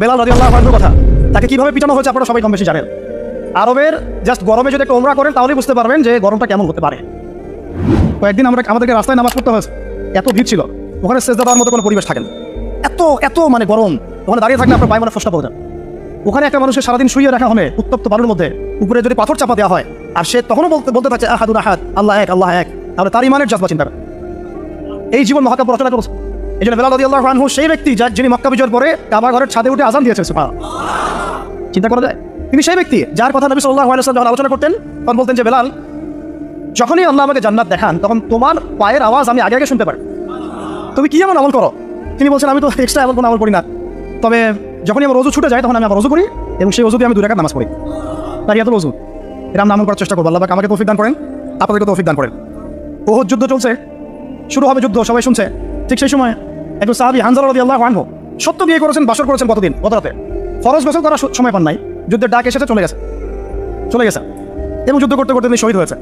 বেলাল রাদিয়াল্লাহু আনহুর কথা, তাকে কিভাবে পিটানো হয়েছে আপনারা সবাই কম বেশি জানেন। আরবের জাস্ট গরমে যদি একটা ওমরা করেন তাহলেই বুঝতে পারবেন যে গরমটা কেমন হতে পারে। কয়েকদিন আমাদেরকে রাস্তায় নামাজ পড়তে হয়েছে, এত ভিড় ছিল, ওখানে সেজদা দেওয়ার মতো কোনো পরিবেশ থাকে না, এত মানে গরম, ওখানে দাঁড়িয়ে থাকলে আপনার পায়ে মানে ফসকা পড়ে যান। ওখানে একটা মানুষের সারাদিন শুয়ে রাখা হবে উত্তপ্ত বালুর মধ্যে, উপরে যদি পাথর চাপা দেওয়া হয় আর সে তখনও বলতে থাকছে আহাদুন আহাদ, আল্লাহ এক আল্লাহ এক, তাহলে তার ইমানের জজবা চিন্তা করেন। এই জীবন মহাকাব্য রচনা করেছে। এই জন্য বেলাল রাদিয়াল্লাহু আনহু সেই ব্যক্তি যিনি মক্কা বিজয়ের পরে কাবা ঘরের ছাদে উঠে আযান দিয়েছেন। সুবহানাল্লাহ, চিন্তা করা যায়। তিনি সেই ব্যক্তি যার কথা নবী সাল্লাল্লাহু আলাইহি ওয়াসাল্লাম আলোচনা করতেন, তখন বলতেন যে বেলাল, যখনই আল্লাহ আমাকে জান্নাত দেখান তখন তোমার পায়ের আওয়াজ আমি আগে আগে শুনতে পারি, তুমি কি এমন আমল করো? তিনি বলছেন, আমি তো এক্সট্রা এমন কোনো আমল করি না, তবে যখনই আমার রোজু ছুটে যায় তখন আমি আবার রোজু করি এবং সেই রোজু দিয়ে আমি 2 রাকাত নামাজ পড়ি। তাই এত রোজু এরা আমল করার চেষ্টা করবো। আল্লাহ পাক আমাকে তৌফিক দান করেন, আপনাদেরকে তৌফিক দান করেন। উহুদ যুদ্ধ চলছে, শুরু হবে যুদ্ধ, সবাই শুনছে। ঠিক সেই সময় একজন সাহাবী হানজালা রাদিয়াল্লাহু আনহু সত্য বিয়ে করেছেন, বাসর করেছেন কতদিন, গত রাতে ফরজ গোসল করার সময় পান নাই, যুদ্ধের ডাক এসেছে, চলে গেছে এবং যুদ্ধ করতে করতে তিনি শহীদ হয়েছে।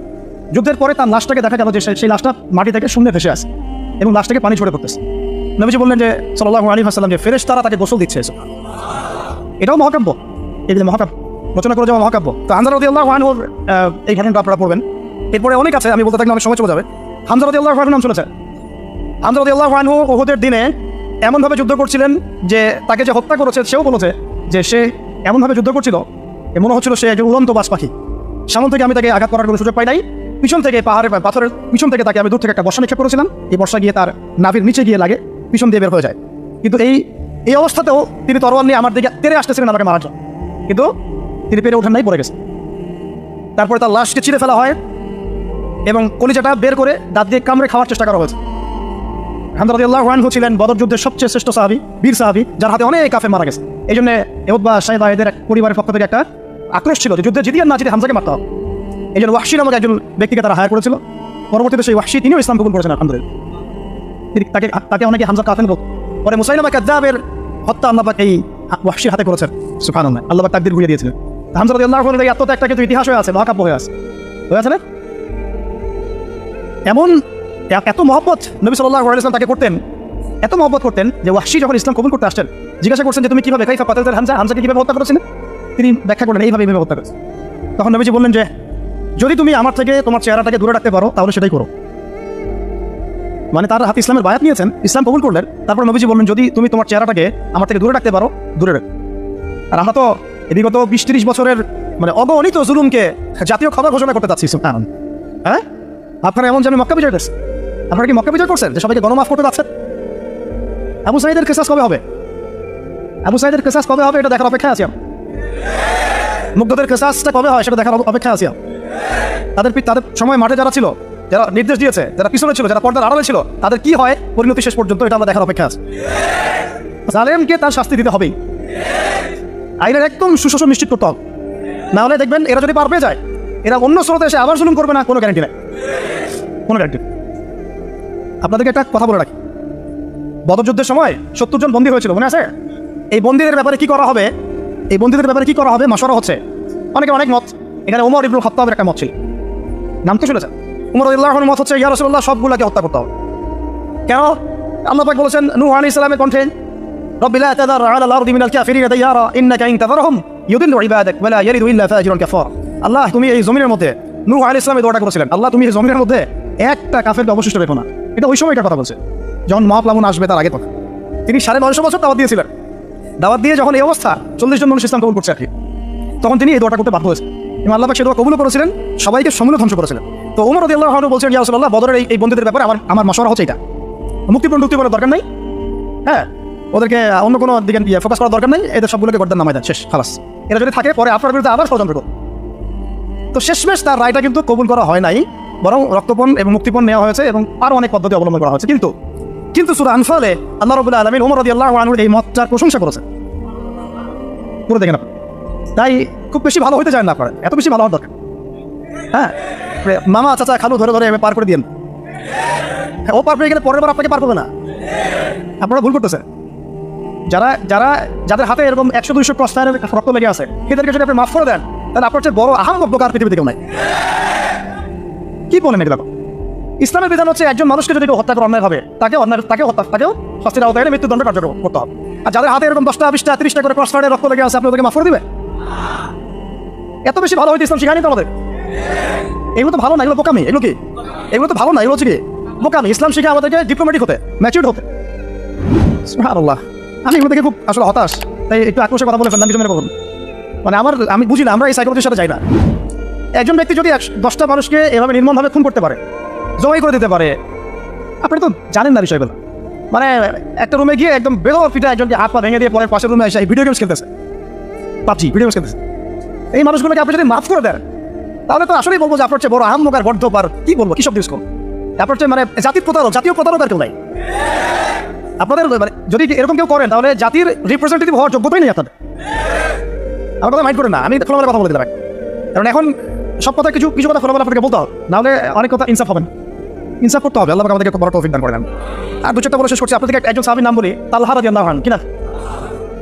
যুদ্ধের পরে তার লাশটাকে দেখা গেল যে সেই লাশটা মাটি থেকে শূন্যে ভেসে আছে এবং লাশটাকে পানি ছড়ে পড়তেছে। নবীজি বললেন যে সাল্লাল্লাহু আলাইহি ওয়াসাল্লাম যে ফেরেশতারা তাকে গোসল দিচ্ছে। এটাও মহাকাব্য, এই যে মহাকাব্য রচনা করে যাওয়া মহাকাব্য। তো হানজালা রাদিয়াল্লাহু আনহুর এই ঘটনাটা আপনারা পড়বেন। এরপরে অনেক আছে, আমি বলতে থাকলে অনেক সময় চলে যাবে। হামজা রাদিয়াল্লাহু আনহু নাম শুনেছেন? হামজা রাদিয়াল্লাহু আনহু উহুদের দিনে এমনভাবে যুদ্ধ করছিলেন যে তাকে যে হত্যা করেছে সেও বলেছে যে সে এমনভাবে যুদ্ধ করছিল মনে হচ্ছিল সে একজন উড়ন্ত বাজ পাখি। সামনে থেকে আমি তাকে আঘাত করার কোনো সুযোগ পাই নাই, পিছন থেকে পাথরের পিছন থেকে তাকে আমি দূর থেকে একটা বর্ষা নিক্ষেপ করেছিলাম, এই বর্ষা গিয়ে তার নাভির নিচে গিয়ে লাগে, পিছন দিয়ে বের হয়ে যায়। কিন্তু এই অবস্থাতেও তিনি তরোয়াল নিয়ে আমার দিকে তেড়ে আসতেছিলেন আমাকে মারার জন্য, কিন্তু তিনি পেরে ওঠেন নাই, পড়ে গেছে। তারপরে তার লাশকে ছিঁড়ে ফেলা হয় এবং কলিজাটা বের করে দাঁত দিয়ে কামড়ে খাওয়ার চেষ্টা করা হয়েছে। হামজা রাদিয়াল্লাহু আনহু ছিলেন বদর যুদ্ধের সবচেয়ে শ্রেষ্ঠ সাহাবী, বীর সাহাবী, যার হাতে অনেক কাফের মারা গেছে। এই জন্য উতবা সাইবা এদের পরিবারের পক্ষ থেকে একটা আক্রোশ ছিল যে যুদ্ধে জিতে আর না জিতে হামজাকে মারতে হবে। এই জন্য ওয়াহশী নামক একজন ব্যক্তিকে তারা হায়ার করেছিল। পরবর্তীতে সেই ওয়াহশী তিনিও ইসলাম কবুল করেছেন আলহামদুলিল্লাহ। তাকে অনেকে হামজা কাফের বলতো। পরে মুসাইলামা কাযযাবের হত্যা আল্লাহ পাক এই ওয়াহশীর হাতে করেছেন। সুবহানাল্লাহ, আল্লাহ পাক তাকদীর ঘুরিয়ে দিয়েছিলেন। হামজা রাদিয়াল্লাহু আনহু এই আত্মত্যাগটা কিন্তু ইতিহাস হয়ে আছে, মহাকাব্য হয়ে আছে না? এমন এত মহব্বত নবী সাল্লাল্লাহু আলাইহি ওয়াসাল্লাম তাকে করতেন, এত মহব্বত করতেন যে ওয়াহশী যখন ইসলাম কবুল করতে আসছেন জিজ্ঞাসা করছেন যে তুমি কিভাবে কাইফা কাতালতা হামজাকে কিভাবে হত্যা করেছেন? তিনি ব্যাখ্যা করলেন এইভাবে হত্যা করেছেন। তখন নবীজি বললেন যে যদি তুমি আমার থেকে তোমার চেহারাটাকে দূরে রাখতে পারো তাহলে সেটাই করো। মানে তার হাতে ইসলামের বায়াত নিয়েছেন, ইসলাম কবুল করলেন, তারপর নবীজি বললেন যদি তুমি তোমার চেহারাটাকে আমার থেকে দূরে রাখতে পারো দূরে রাখো। আর আমরা তো বিগত 20-30 বছরের মানে অগণিত জুলুমকে জাতীয় খবর ঘোষণা করতে চাচ্ছি। হ্যাঁ, আপনারা এমন জানি মক্কা বিজয় করছেন, আপনারা কি মক্কা বিজয় করছেন যে সবাইকে গণমাফ করতে যাচ্ছেন? আবু সাঈদের কিসাস কবে হবে? আবু সাঈদের কিসাস কবে হবে এটা দেখার অপেক্ষায় আছি। মুগ্ধদের কিসাসটা কবে হয় সেটা দেখার অপেক্ষায় আছি। তাদের সময় মাঠে যারা ছিল, যারা নির্দেশ দিয়েছে, যারা পিছনে ছিল, যারা পর্দার আড়ালে ছিল, তাদের কি হয় পরিণতি শেষ পর্যন্ত এটা আমরা দেখার অপেক্ষা আছে। জালেমকে তার শাস্তি দিতে হবেই, আইনের একদম সুশাসন নিশ্চিত করতে হবে, না হলে দেখবেন এরা যদি পার পেয়ে যায় এরা অন্য স্রোতে এসে আবার জুলুম করবে না, কোনো গ্যারান্টি নেই, কোনো গ্যারান্টি। আপনাদেরকে একটা কথা বলে রাখি, বদর যুদ্ধের সময় 70 জন বন্দী হয়েছিল, মনে আছে? এই বন্দীদের ব্যাপারে কি করা হবে, এই বন্দীদের ব্যাপারে কি করা হবে মাশওয়ারা হচ্ছে। অনেকের অনেক মত, এখানে ওমর ইবনুল খাত্তাবের একটা মত ছিল, নাম তো শুনেছেন। ওমর রাদিয়াল্লাহু আনহুর মত হচ্ছে ইয়া রাসূলুল্লাহ সবগুলোকে হত্যা করতে হবে। কেন? আল্লাহ পাক বলেছেন নূহ আলাইহিস সালামের কণ্ঠে, রব্বি লা তাযার আলাল আরদি মিনাল কাফিরিনা দাইয়ারা ইন্নাকা ইন তাযারহুম ইউদিল্লু ইবাদাক ওয়া লা ইয়ালিদু ইল্লা ফাজিরুন কাফার। আল্লাহ তুমি এই জমিনের মধ্যে, নূহ আলাইহিস সালাম এই দোয়াটা করেছিলেন, আল্লাহ তুমি এই জমিনের মধ্যে একটা কাফেরকে অবশিষ্ট রেখো না। এটা ওই সময়কার কথা বলছে, যখন মহাপ্লাবন আসবে তার আগে কথা। তিনি 950 বছর দাওয়াত দিয়েছিলেন, দাওয়াত দিয়ে যখন এই অবস্থা 40 জন মানুষ ইসলাম কবুল করছে আর কি, তখন তিনি এই দোয়াটা করতে বাধ্য হয়েছে এবং আল্লাহ পাক সেই দোয়া কবুল করেছিলেন, সবাইকে সমূলে ধ্বংস করেছিলেন। তো ওমর রাদিয়াল্লাহু আনহু বলছেন ইয়া রাসূলুল্লাহ বদরের এই বন্দীদের ব্যাপারে আমার মাশওয়ারা হচ্ছে এটা, মুক্তিপণ দরকার নাই, হ্যাঁ ওদেরকে অন্য কোনো দিকে ফোকাস করার দরকার নেই, এদের সবগুলোকে গর্দান নামায় দেন, শেষ খালাস। এরা যদি থাকে পরে আপনার বিরুদ্ধে আবার ষড়যন্ত্র করবে। তো শেষমেশ তার রায়টা কিন্তু কবুল করা হয় নাই, বরং রক্তপণ এবং মুক্তিপণ নেওয়া হয়েছে এবং আরও অনেক পদ্ধতি অবলম্বন করা হয়েছে। কিন্তু সূরা আনফালে আল্লাহ রাব্বুল আলামিন ওমর রাদিয়াল্লাহু আনহুর এই মতটার প্রশংসা করেছেন, পুরো দেখেন আপনি। তাই খুব বেশি ভালো হইতে চান না আপনারা, এত বেশি ভালো হওয়ার দরকার। হ্যাঁ, মামা চাচা খালু ধরে ধরে পার করে দিন, ও পার পেয়ে গেলে পরের বার আপনাকে পার করবে না। আপনারা ভুল করতেছেন। যাদের হাতে এরকম 100-200 প্রস্তারের রক্ত লেগে আছে এদেরকে যদি আপনি মাফ করে দেন তাহলে আপনার চেয়ে বড় আহাম্মক পৃথিবীতে কেউ নাই। কি বলেন এগুলো? ইসলামের বিধান হচ্ছে একজন মানুষকে যদি কেউ হত্যা করে অন্যায় হবে তাকেও শাস্তির আওতায় মৃত্যুদণ্ড কার্যকর করতে হবে। আর যাদের হাতে এরকম 10টা 20টা 30টা করে ক্রস ফায়ারে রক্ত লেগে আছে, আপনি ওদেরকে মাফ করে দিবে? এত বেশি ভালো হইতে ইসলাম শিখায়নি তো আমাদের। এগুলো তো ভালো না, এগুলো বোকামি। এগুলো কি? এগুলো তো ভালো না, এগুলো হচ্ছে কি বোকামি। ইসলাম শিখে আমাদেরকে ডিপ্লোম্যাটিক হতে, ম্যাচিউরড হতে। সুবহানাল্লাহ। আমি এগুলো দেখে খুব আসলে হতাশ, তাই একটু আক্রোশের কথা বলে ফেললাম, কিছু মনে করুন। মানে আমি বুঝি না, আমরা এই সাইকোলজির সাথে যাই না। একজন ব্যক্তি যদি 10টা মানুষকে এভাবে নির্মমভাবে খুন করতে পারে, জবাই করে দিতে পারে, আপনি তো জানেন না বিষয়গুলো। মানে একটা রুমে গিয়ে একদম বেদর পিঠা একজনকে হাত পা ভেঙে দিয়ে পরে পাশের রুমে এসে ভিডিও গেমস খেলতেছে, পাবজি ভিডিও গেমস খেলতেছে। এই মানুষগুলোকে আপনি যদি মাফ করে দেন, তাহলে তো আসলেই বলবো যে আপনার চেয়ে বড় আহম্মক আর গর্দপার কি বলবো, কি সব ডিসকো আপনার চেয়ে, মানে জাতির প্রতারক, জাতীয় প্রতারক আর কেউ নাই আপনাদের। মানে যদি এরকম কেউ করেন, তাহলে জাতির রিপ্রেজেন্টেটিভ হওয়ার যোগ্যতাই নেই আপনাদের। আমার কথা মাইন্ড করেন না, আমি খোলামেলা কথা বলে দিলাম। কারণ এখন সব কথা কিছু কথা খোলামেলা আপনাকে বলতে হবে, নাহলে অনেক কথা ইনসাফ হবে না। ইনসাফ করতে হবে, আল্লাহ আমাদেরকে বড় তৌফিক দান করেন। আর 2-4টা বলে শেষ করছি। আপনাদেরকে একজন সাহাবীর নাম বলি, তালহা রাদিয়াল্লাহু আনহু। কিনা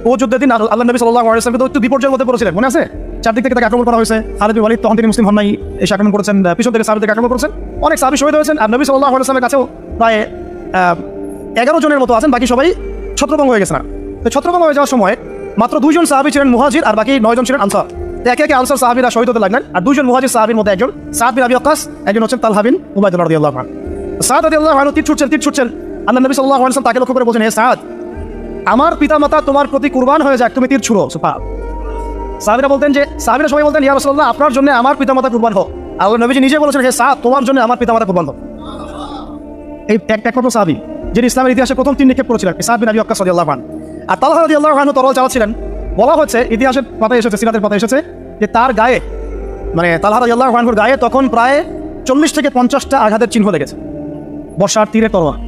ও যুদ্ধের দিন আল্লাহ নবী সাল্লাল্লাহু আলাইহি ওয়াসাল্লাম একটু বিপর্যয়ের মধ্যে পড়েছিলেন, মনে আছে? চারদিক থেকে তাকে আক্রমণ করা হয়েছে। খালিদ বিন ওয়ালিদ তখন তিনি মুসলিম হন নাই, এসে আক্রমণ করেছেন, পিছন থেকে সাহাবীদেরকে আক্রমণ করেছেন, অনেক সাহাবী শহীদ হয়েছেন। আর নবী সাল্লাল্লাহু আলাইহি ওয়াসাল্লামের কাছেও প্রায় 11 জনের মতো আছেন, বাকি সবাই ছত্রভঙ্গ হয়ে গেছে না। তো ছত্রভঙ্গ হয়ে যাওয়ার সময় মাত্র 2 জন সাহাবী ছিলেন মুহাজির, আর বাকি 9 জন ছিলেন আনসার। একে একে আনসার সাহাবীরা শহীদ হতে লাগলেন। আর 2 জন মুহাজির সাহাবীর মধ্যে একজন সাদ বিন আবি ওয়াক্কাস, একজন হচ্ছেন তালহা বিন উবাইদুল্লাহ রাদিয়াল্লাহু আনহু। সাদ রাদিয়াল্লাহু আনহু তীর ছুটছেন। আল্লাহ নবী সাল্লাল্লাহু আলাইহি ওয়াসাল্লাম তাকে লক্ষ্য করে বলছেন, হে সাদ, আমার পিতামাতা তোমার প্রতি কুরবান হয়ে যাক, তুমি তীর ছুড়ো। সাহাবীরা সবাই বলতেন, ইয়া রাসূলুল্লাহ, আপনার জন্য আমার পিতামাতা কুরবান হোক। আল্লাহ নবীজি নিজে বলেছেন, হে সাদ, তোমার জন্য আমার পিতামাতা কুরবান হোক। এই একমাত্র সাহাবী যিনি ইসলামের ইতিহাসে প্রথম তীর নিক্ষেপ করেছিলেন, সাদ বিন আবি ওয়াক্কাস রাদিয়াল্লাহু আনহু। আর তালহা রাদিয়াল্লাহু আনহু তরল চালাচ্ছিলেন। বলা হচ্ছে, ইতিহাসের পাতায় এসেছে, সিরাতের পাতায় এসেছে যে তার গায়ে, মানে তালহা রাদিয়াল্লাহু আনহুর গায়ে তখন প্রায় 40 থেকে 50টা আঘাতের চিহ্ন লেগেছে, বর্ষার তীরে তরোয়ার।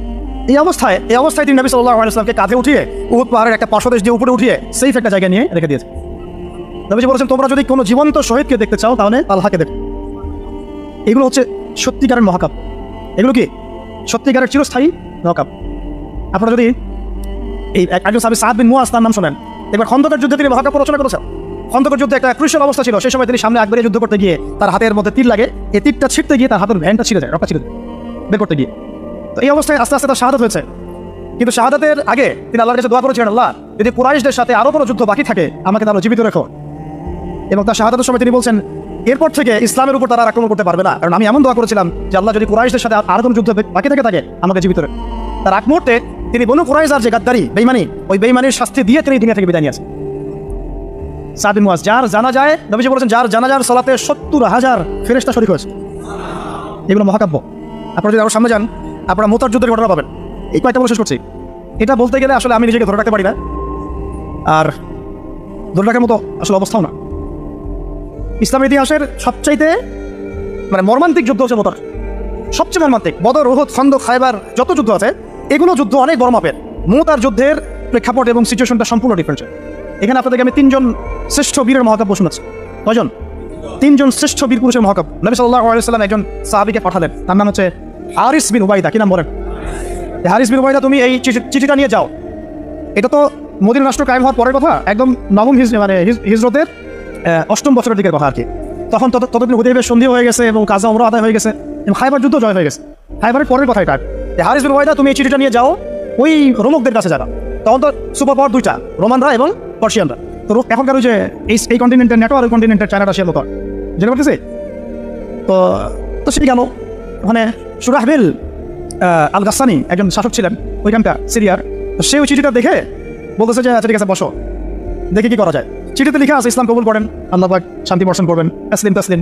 এই অবস্থায় তিনি নবী সাল্লাল্লাহু আলাইহি ওয়াসাল্লামকে কাঁধে উঠিয়ে উহুদ পাহাড়ের একটা পার্শ্বদেশ দিয়ে উপরে উঠিয়ে সেফ একটা জায়গায় নিয়ে রেখে দিয়েছে। নবীজি বলেছেন, তোমরা যদি কোনো জীবন্ত শহীদকে দেখতে চাও, তাহলে তালহাকে দেখো। এগুলো হচ্ছে সত্যিকারের মহাকাব্য। এগুলো কি সত্যিকারের চিরস্থায়ী মহাকাব্য। আপনারা যদি এই একজন সাহাবী সাদ বিন মুয়াজ তার নাম শোনেন, এবার খন্দকের যুদ্ধে তিনি মহাকাব্য রচনা করেছেন। খন্দকের যুদ্ধে একটা ক্রুশিয়াল অবস্থা ছিল, সেই সময় তিনি সামনে আগ বাড়িয়ে যুদ্ধ করতে গিয়ে তার হাতের মধ্যে তীর লাগে, এই তীরটা ছিটতে গিয়ে তার হাতের ভ্যানটা ছিঁড়ে যায়, রক্ত ছিঁড়ে যায় বের করতে গিয়ে। তো এই অবস্থায় আস্তে আস্তে তার শাহাদাত হয়েছে। কিন্তু শাহাদাতের আগে তিনি আল্লাহর কাছে দোয়া করেছিলেন, আল্লাহ, যদি কুরাইশদের সাথে আরো কোনো যুদ্ধ বাকি থাকে, আমাকে তাহলে জীবিত রেখো। এবং তার শাহাদাতের সময় তিনি বলছেন, এরপর থেকে ইসলামের উপর তারা আক্রমণ করতে পারবে না, কারণ আমি এমন দোয়া করেছিলাম যে আল্লাহ, যদি কুরাইশদের সাথে আর কোনো যুদ্ধ বাকি থাকে আমাকে জীবিত রেখো। তার আগ মুহূর্তে তিনি বনু কুরাইজার যে গাদ্দারি, বেঈমানি, ওই বেঈমানির শাস্তি দিয়ে তিনি দুনিয়া থেকে বিদায় নিয়েছেন। সাদ বিন মুয়াজ, যার জানাজায় নবীজি বলেছেন, যার জানাজার সালাতে 70,000 ফেরেশতা শরীক হয়েছে। এগুলো মহাকাব্য। আপনারা যদি আরো সামনে যান, আপনারা মুতার যুদ্ধের ঘটনা পাবেন। এই কয়েকটা বলে শেষ করছি। এটা বলতে গেলে আসলে আমি নিজেকে ধরে রাখতে পারি না, আর ধরে রাখার মতো আসলে অবস্থাও না। ইসলামের ইতিহাসের সবচাইতে মানে মর্মান্তিক যুদ্ধ হচ্ছে মুতার, সবচেয়ে মর্মান্তিক। বদর, উহুদ, খন্দক, খায়বার, যত যুদ্ধ আছে এগুলো যুদ্ধ অনেক বড় মাপের। মুতার যুদ্ধের প্রেক্ষাপট এবং সিচুয়েশনটা সম্পূর্ণ ডিফারেন্ট। এখানে আপনাদেরকে আমি 3 জন শ্রেষ্ঠ বীরের মহাকাব্য শোনাচ্ছি। কয়জন? 3 জন শ্রেষ্ঠ বীর পুরুষের মহাকাব্য। নবী সাল্লাল্লাহু আলাইহি ওয়াসাল্লাম একজন সাহাবীকে পাঠালেন, তার নাম হচ্ছে হারিস বিন উবাইদা। কি নাম বলেন? হারিস বিন উবাইদা, তুমি এই চিঠিটা নিয়ে যাও। এটা তো মদিনা রাষ্ট্র কায়েম হওয়ার পরের কথা, একদম নবম হিজরতের 8ম বছরের দিকের কথা আর কি। তখন ততদিন হুদাইবিয়ার সন্ধি হয়ে গেছে এবং কাজা উমরা আদায় হয়ে গেছে এবং খায়বার যুদ্ধ জয় হয়ে গেছে। খায়বারের পরের কথা এটা। হারিস বিন উবাইদা, তুমি এই চিঠিটা নিয়ে যাও ওই রোমকদের কাছে যারা, তখন তো সুপার পাওয়ার 2টা, রোমানরা এবং পার্সিয়ানরা। তো এখনকার ওই যে এই কন্টিনেন্টের নেটো আর ওই কন্টিনেন্টের চায়না রাশিয়ার মতো যেটা করতেছে। তো সেটি গেল ওখানে। সুরাহবিল আল গাসানি একজন শাসক ছিলেন ওইখানকার সিরিয়ার। তো সে ওই চিঠিটা দেখে বলতেছে যে আচ্ছা ঠিক আছে, বসো, দেখে কি করা যায়। চিঠিতে লিখা আছে, ইসলাম কবুল করেন, আল্লাহ পাক শান্তি বর্ষণ করবেন, তাসলিম।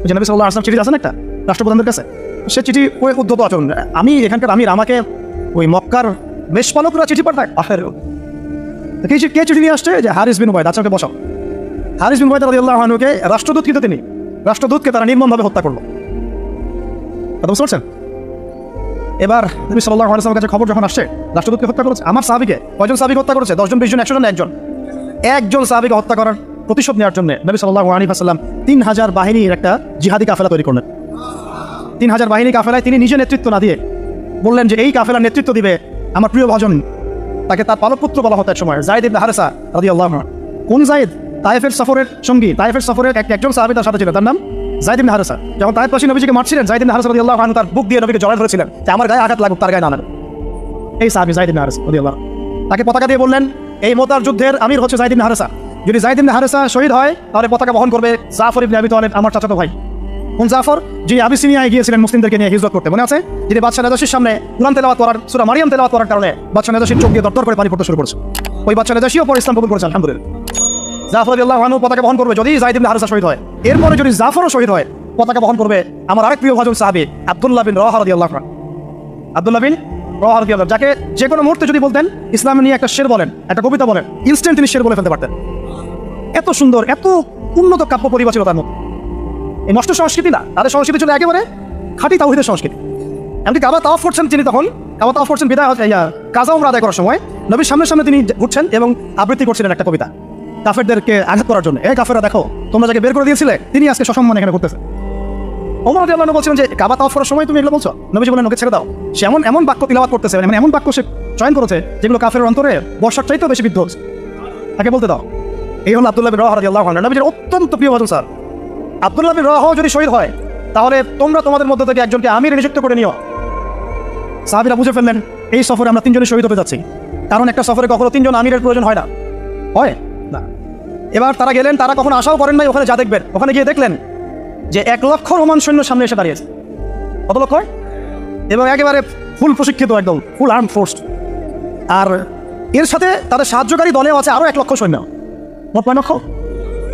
ওই নবী সাল্লাল্লাহু আলাইহি ওয়াসাল্লাম চিঠি আছে না একটা রাষ্ট্রপ্রধানদের কাছে, সে চিঠি ওই উদ্ধত আচরণ। আমি এখানকার আমির, আমাকে ওই মক্কার মেষপালকরা চিঠি পাঠায়। কে চিঠি নিয়ে আসছে? যে হারিস বিন উবাইদা। আচ্ছা, ওকে বসাও। হারিস বিন উবাইদা রাদিয়াল্লাহু আনহুকে রাষ্ট্রদূতকে তারা নির্মমভাবে হত্যা করলো। কথা বুঝতে পারছেন? এবার নবী সাল্লাল্লাহু আলাইহি ওয়াসাল্লামের কাছে খবর যখন আসছে রাষ্ট্রদূতকে হত্যা করেছে, আমার সাহাবীকে, কয়জন সাহাবীকে হত্যা করেছে? 10 জন, 20 জন, 100 জন, একজন সাহাবীকে হত্যা করার প্রতিশোধ নেওয়ার জন্য নবী সাল্লাল্লাহু আলাইহি ওয়াসাল্লাম 3000 বাহিনীর একটা জিহাদি কাফেলা তৈরি করলেন। 3000 বাহিনী কাফেলায় তিনি নিজে নেতৃত্ব না দিয়ে বললেন যে এই কাফেলার নেতৃত্ব দিবে আমার প্রিয় ভাজন, তাকে তার পালকপুত্র বলা হতো এক সময়, যায়েদ ইবনে হারেসা রাদিয়াল্লাহু আনহু। কোন যায়েদ? তায়েফের সফরের সঙ্গী, তায়েফের সফরের একজন সাহাবী তার সাথে ছিল, তার নাম যায়েদ ইবনে হারেসা। যখন তায়েফবাসী নবীজিকে মারছিলেন, যায়েদ ইবনে হারেসা রাদিয়াল্লাহু আনহু তার বুক দিয়ে নবীকে জড়ায় ধরেছিলেন যে আমার গায়ে আঘাত লাগুক, তার গায়ে না লাগুক। এই সাহাবী যায়েদ ইবনে হারেসা রাদিয়াল্লাহু আনহু তাকে পতাকা দিয়ে বললেন, এই মোতার যুদ্ধের আমির হচ্ছে যায়েদ ইবনে হারেসা। যদি যায়েদ ইবনে হারেসা শহীদ হয় তাহলে পতাকা বহন করবে জাফর ইবনে আবি তালেব, আমার চাচাতো ভাই। কোন জাফর? যিনি আবিসিনিয়ায় গিয়েছিলেন মুসলিমদেরকে নিয়ে হিজরত করতে, মনে আছে? যিনি বাদশাহ নাজাশির সামনে কুরআন তেলাওয়াত করার, সূরা মারিয়াম তেলাওয়াত করার কারণে বাদশাহ নাজাশির চোখ দিয়ে দরদর করে পানি পড়তে শুরু করেছে। ওই বাদশাহ নাজাশিও পরে ইসলাম কবুল করেছে, আলহামদুলিল্লাহ। জাফর রাদিয়াল্লাহু আনহু পতাকা বহন করবে যদি যায়েদ ইবনে হারেসা শহীদ হয়। এরপরে যদি জাফরও শহীদ হয়, পতাকা বহন করবে আমার আরেক প্রিয় ভাজন সাহাবী আব্দুল্লাহ বিন রাওয়াহা রাদিয়াল্লাহু আনহু। আব্দুল্লাহ বিন রাওয়াহা রাদিয়াল্লাহু, যাকে যে কোনো মুহূর্তে যদি বলতেন ইসলাম নিয়ে একটা শের বলেন, একটা কবিতা বলেন, ইনস্ট্যান্ট তিনি শের বলে ফেলতে পারতেন। এত সুন্দর, এত উন্নত কাব্য পরিবার ছিল তার মধ্যে। এই নষ্ট সংস্কৃতি না, তাদের সংস্কৃতি ছিল একেবারে খাঁটি তাওহীদের সংস্কৃতি। এমনকি কাবা তাওয়াফ করছেন তিনি, তখন কাবা তাওয়াফ করছেন বিদায় কাজা উমরা আদায় করার সময় নবীর সামনে সামনে তিনি ঘুরছেন এবং আবৃত্তি করছিলেন একটা কবিতা কাফেরদেরকে আঘাত করার জন্য। কাফেররা দেখো, তোমরা যাকে বের করে দিয়েছিলে তিনি আজকে সসম্মানে এখানে করতেছে। ওমর রাদিয়াল্লাহু আনহু বলছিলেন যে কাবা তাওয়াফ করার সময় তুমি এগুলো বলছো? নবীজি বলেন ওকে ছেড়ে দাও। সে এমন বাক্য তিলাওয়াত করতেছে, মানে এমন বাক্য সে চয়ন করেছে যেগুলো কাফেরের অন্তরে বর্ষার চাইতেও বেশি বিদ্ধ হচ্ছে। তাকে বলতে দাও। এই হল আব্দুল্লাহ বিন রাওয়াহা রাদিয়াল্লাহু আনহু, নবীজির অত্যন্ত প্রিয় ভাজন স্যার। আব্দুল্লাহ বিন রাওয়াহা যদি শহীদ হয় তাহলে তোমরা তোমাদের মধ্যে থেকে একজনকে আমির নিযুক্ত করে নিও। সাহাবীরা বুঝে ফেললেন এই সফরে আমরা তিনজনই শহীদ হতে যাচ্ছি, কারণ একটা সফরে কখনো তিনজন আমিরের প্রয়োজন হয় না, হয় না। এবার তারা গেলেন, তারা কখনো আশাও করেন নাই ওখানে যা দেখবেন। ওখানে গিয়ে দেখলেন যে 1 লক্ষ রোমান সৈন্য সামনে এসে দাঁড়িয়েছে। কত লক্ষ? এবং একেবারে ফুল প্রশিক্ষিত, একদম ফুল আর্ম ফোর্স। আর এর সাথে তাদের সাহায্যকারী দলেও আছে আরও 1 লক্ষ সৈন্য, মোট 9 লক্ষ।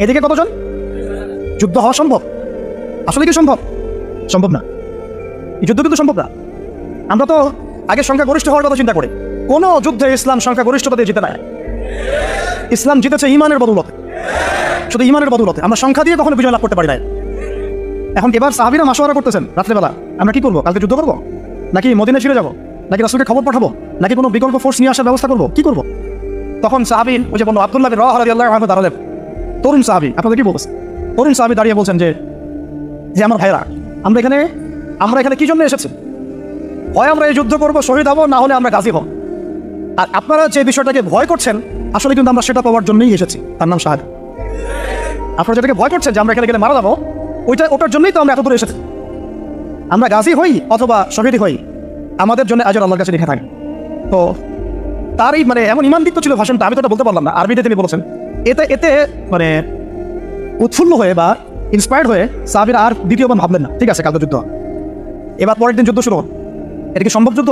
এদিকে কতজন? যুদ্ধ হওয়া সম্ভব? আসলে কি সম্ভব? সম্ভব না। এই যুদ্ধ কিন্তু সম্ভব না। আমরা তো আগে সংখ্যা গরিষ্ঠ হওয়ার কথা চিন্তা করি। কোনো যুদ্ধে ইসলাম সংখ্যা গরিষ্ঠতা দিয়ে জিতে নাই। ইসলাম জিতেছে ইমানের বদৌলতে, শুধু ইমানের বদৌলতে। আমরা সংখ্যা দিয়ে কখনো বিজয় লাভ করতে পারি নাই। এখন এবার সাহাবীরা মাশওয়ারা করতেছেন রাত্রেবেলা, আমরা কি করবো? কালকে যুদ্ধ করবো, নাকি মদিনায় ফিরে যাবো, নাকি রাসূলকে খবর পাঠাবো, নাকি কোনো বিকল্প ফোর্স নিয়ে আসার ব্যবস্থা করবো, কি করবো? তখন সাহাবী, ওই যে বললো আব্দুল্লাহ বিন রাওয়াহা রাদিয়াল্লাহু আনহু দাঁড়ালেন। তরুণ সাহাবী, আপনাদের কি বলছে? তরুণ সাহাবী দাঁড়িয়ে বলছেন যে আমার ভাইরা, আমরা এখানে কি জন্য এসেছি? হয় আমরা এই যুদ্ধ করবো, শহীদ হবো, না হলে আমরা গাজী হব। আর আপনারা যে বিষয়টাকে ভয় করছেন, আসলে কিন্তু আমরা সেটা পাওয়ার জন্যই এসেছি, তার নাম শাহাদাত। আপনারা যেটাকে ভয় করছেন যে আমরা এখানে গেলে মারা যাবো, ওটার জন্যই তো আমরা এত দূরে এসেছি। আমরা গাজী হই অথবা শহীদই হই, আমাদের জন্য আজর আল্লাহর কাছে লিখে থাকে। তো তারই মানে এমন ইমানদিত্ব ছিল ভাষণটা, আমি তো এটা বলতে পারলাম না, আরবিতে তিনি বলেছেন। এতে মানে উৎফুল্ল হয়ে বা ইন্সপায়ার্ড হয়ে সাহাবীরা আর দ্বিতীয়বার ভাবলেন না, ঠিক আছে কালকে যুদ্ধ। এবার পরের দিন যুদ্ধ শুরু হল। এটা কি সম্ভব যুদ্ধ?